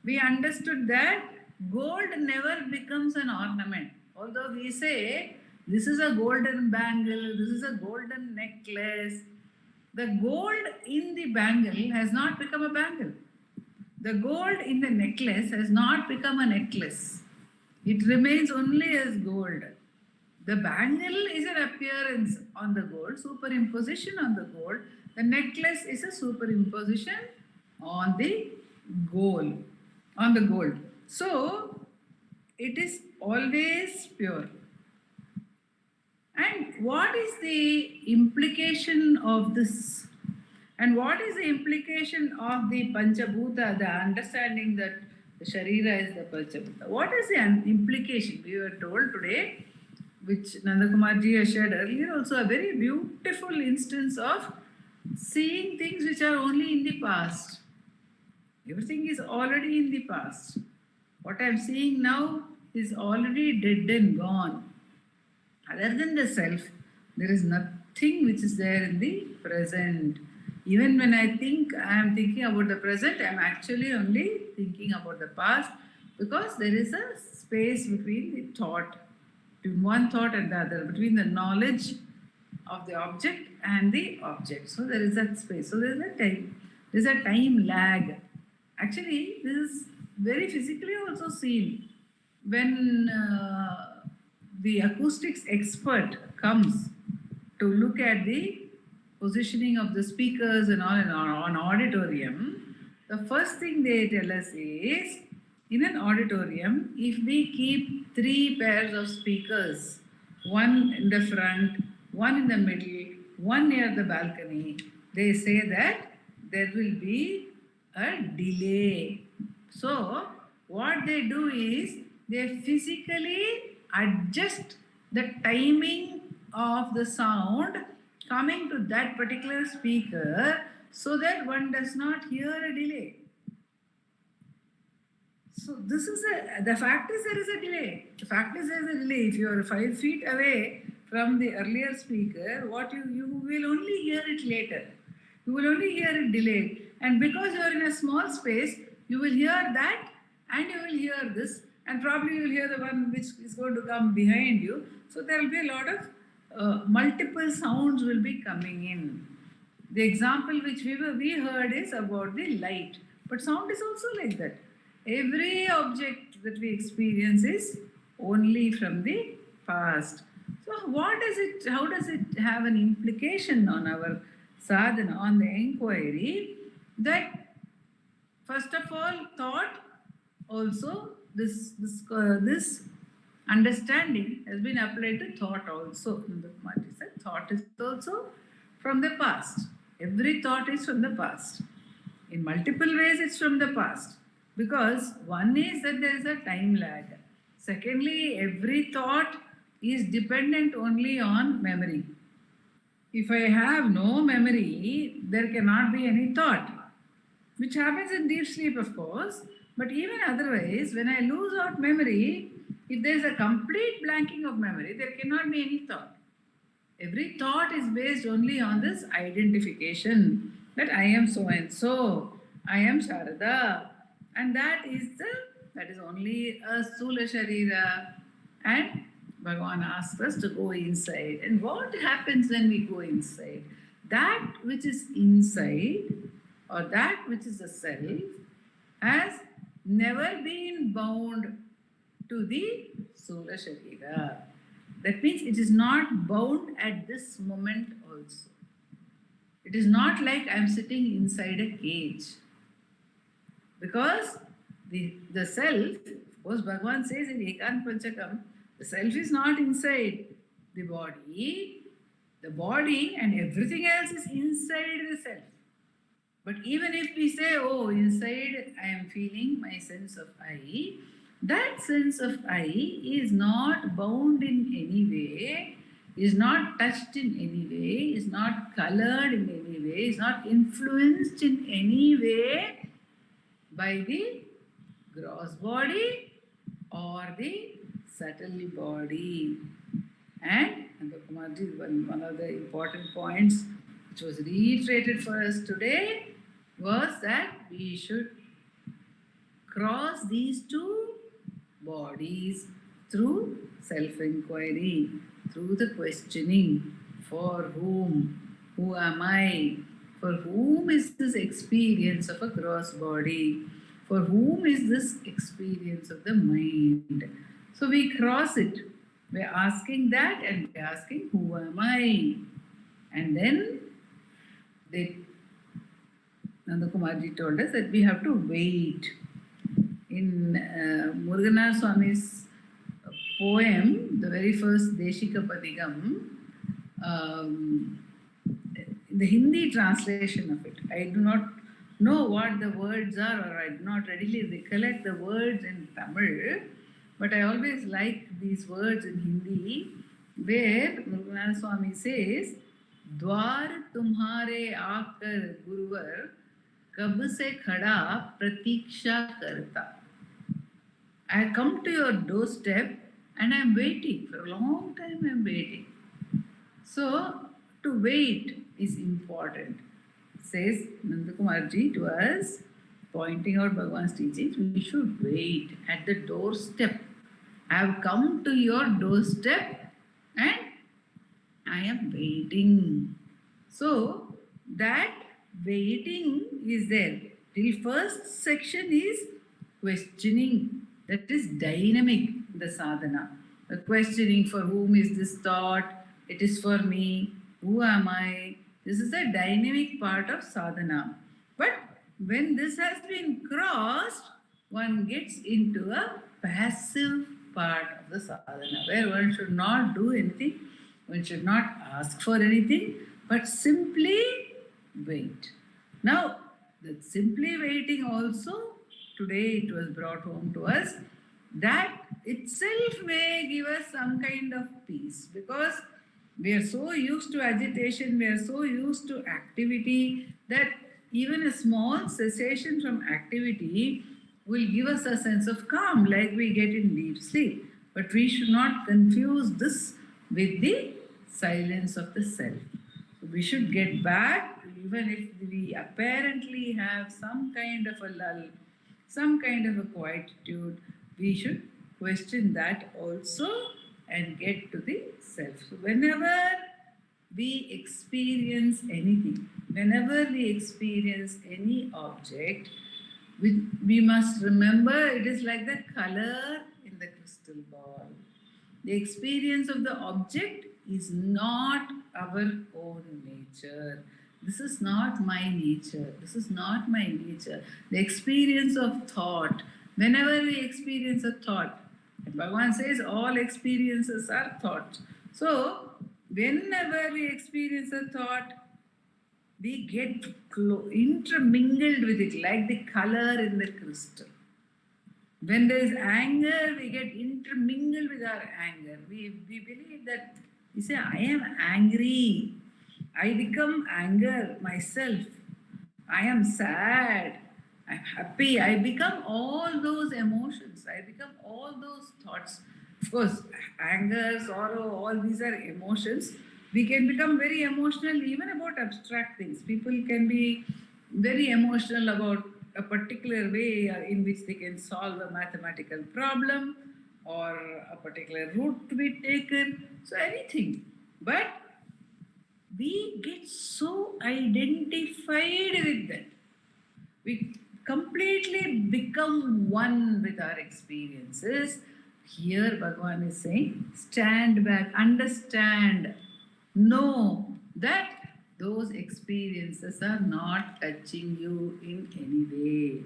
we understood that gold never becomes an ornament. Although we say, this is a golden bangle, this is a golden necklace, the gold in the bangle has not become a bangle. The gold in the necklace has not become a necklace. It remains only as gold. The bangle is an appearance on the gold, superimposition on the gold. The necklace is a superimposition on the gold. So it is always pure. And what is the implication of this? And what is the implication of the Panchabhuta, the understanding that the Sharira is the Panchabhuta? What is the implication? We were told today, which Nandakumar ji has shared earlier, also a very beautiful instance of seeing things which are only in the past. Everything is already in the past. What I am seeing now is already dead and gone. Other than the self, there is nothing which is there in the present. Even when I think I am thinking about the present, I am actually only thinking about the past, because there is a space between the thought, between one thought and the other, between the knowledge of the object and the object. So there is that space. So there is a time lag. Actually, this is very physically also seen when the acoustics expert comes to look at the positioning of the speakers and all in an auditorium, the first thing they tell us is, in an auditorium, if we keep 3 pairs of speakers, one in the front, one in the middle, one near the balcony, they say that there will be a delay. So, what they do is they physically adjust the timing of the sound coming to that particular speaker so that one does not hear a delay. So this is the fact is there is a delay. The fact is there is a delay. If you are 5 feet away from the earlier speaker, what you will only hear it later. You will only hear it delayed. And because you are in a small space, you will hear that and you will hear this, and probably you will hear the one which is going to come behind you. So there will be a lot of multiple sounds will be coming in. The example which we heard is about the light, but sound is also like that. Every object that we experience is only from the past. So how does it have an implication on our sadhana, on the inquiry? That first of all, thought also, this understanding has been applied to thought also. Nandakumar said thought is also from the past. Every thought is from the past. In multiple ways it's from the past. Because one is that there is a time lag. Secondly, every thought is dependent only on memory. If I have no memory, there cannot be any thought, which happens in deep sleep, of course. But even otherwise, when I lose out memory, if there is a complete blanking of memory, there cannot be any thought. Every thought is based only on this identification that I am so and so, I am Sharada, and that is only a Sula Sharira. And Bhagavan asks us to go inside. And what happens when we go inside? That which is inside, or that which is the self, has never been bound to the Sula Sharira. That means it is not bound at this moment also. It is not like I am sitting inside a cage. Because the self, of course, Bhagavan says in Ekant Panchakam, the self is not inside the body and everything else is inside the self. But even if we say, oh, inside I am feeling my sense of I, that sense of I is not bound in any way, is not touched in any way, is not colored in any way, is not influenced in any way by the gross body or the subtle body. And Nandakumarji, one of the important points which was reiterated for us today was that we should cross these 2 bodies through self-inquiry, through the questioning, for whom, who am I, for whom is this experience of a gross body, for whom is this experience of the mind. So we cross it. We're asking that and we're asking, who am I? And then Nandakumarji told us that we have to wait. In Muruganar Swami's poem, the very first Deshika Padigam, the Hindi translation of it, I do not know what the words are, or I do not readily recollect the words in Tamil, but I always like these words in Hindi, where Muruganar Swami says, Dwar tumhare aakar guruvar, kab se khada pratiksha karta. I come to your doorstep and I am waiting. For a long time I am waiting. So, to wait is important. Says Nandakumarji to us, pointing out Bhagavan's teachings, we should wait at the doorstep. I have come to your doorstep and I am waiting. So, that waiting is there. Till first section is questioning. That is dynamic, the sadhana. The questioning, for whom is this thought? It is for me. Who am I? This is a dynamic part of sadhana. But when this has been crossed, one gets into a passive part of the sadhana where one should not do anything, one should not ask for anything, but simply wait. Now, the simply waiting also, today it was brought home to us, that itself may give us some kind of peace, because we are so used to agitation, we are so used to activity, that even a small cessation from activity will give us a sense of calm, like we get in deep sleep. But we should not confuse this with the silence of the self. So we should get back, even if we apparently have some kind of a lull, some kind of a quietude, we should question that also and get to the self. So whenever we experience anything, whenever we experience any object, we must remember it is like the color in the crystal ball. The experience of the object is not our own nature. This is not my nature. This is not my nature. The experience of thought, whenever we experience a thought, and Bhagavan says all experiences are thoughts. So, whenever we experience a thought, we get intermingled with it like the color in the crystal. When there is anger, we get intermingled with our anger. We believe that, we say, I am angry. I become anger myself. I am sad. I'm happy. I become all those emotions. I become all those thoughts. Of course, anger, sorrow, all these are emotions. We can become very emotional even about abstract things. People can be very emotional about a particular way in which they can solve a mathematical problem or a particular route to be taken. So anything. But we get so identified with that. We completely become one with our experiences. Here Bhagavan is saying, stand back, understand, know that those experiences are not touching you in any way.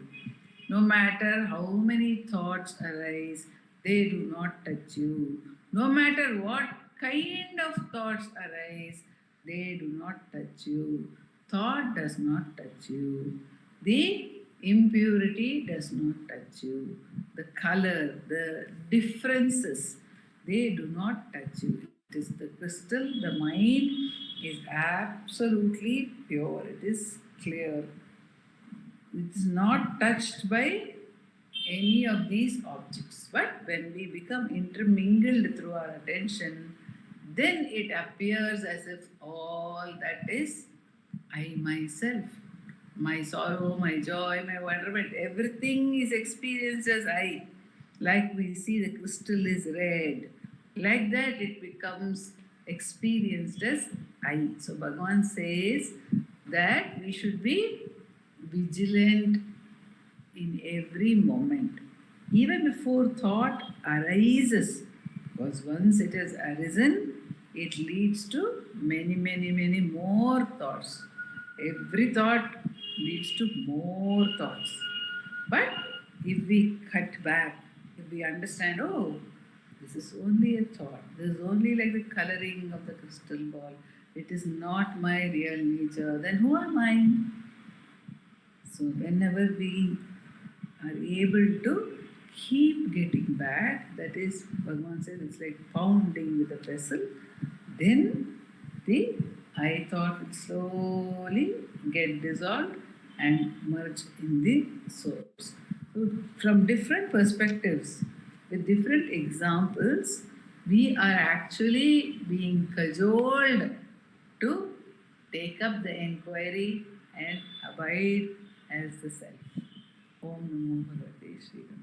No matter how many thoughts arise, they do not touch you. No matter what kind of thoughts arise, they do not touch you. Thought does not touch you. The impurity does not touch you. The color, the differences, they do not touch you. It is the crystal, the mind is absolutely pure, it is clear. It is not touched by any of these objects. But when we become intermingled through our attention, then it appears as if all that is I myself. My sorrow, my joy, my wonderment, everything is experienced as I. Like we see the crystal is red. Like that it becomes experienced as I. So Bhagavan says that we should be vigilant in every moment. Even before thought arises, because once it has arisen, it leads to many, many, many more thoughts. Every thought leads to more thoughts. But if we cut back, if we understand, oh, this is only a thought, this is only like the coloring of the crystal ball, it is not my real nature, then who am I? So whenever we are able to keep getting back, that is, Bhagavan says it's like pounding with a vessel, then the I thought will slowly get dissolved and merge in the source. So from different perspectives, with different examples, we are actually being cajoled to take up the inquiry and abide as the self. Om Namo Bhagavate Sri Rama.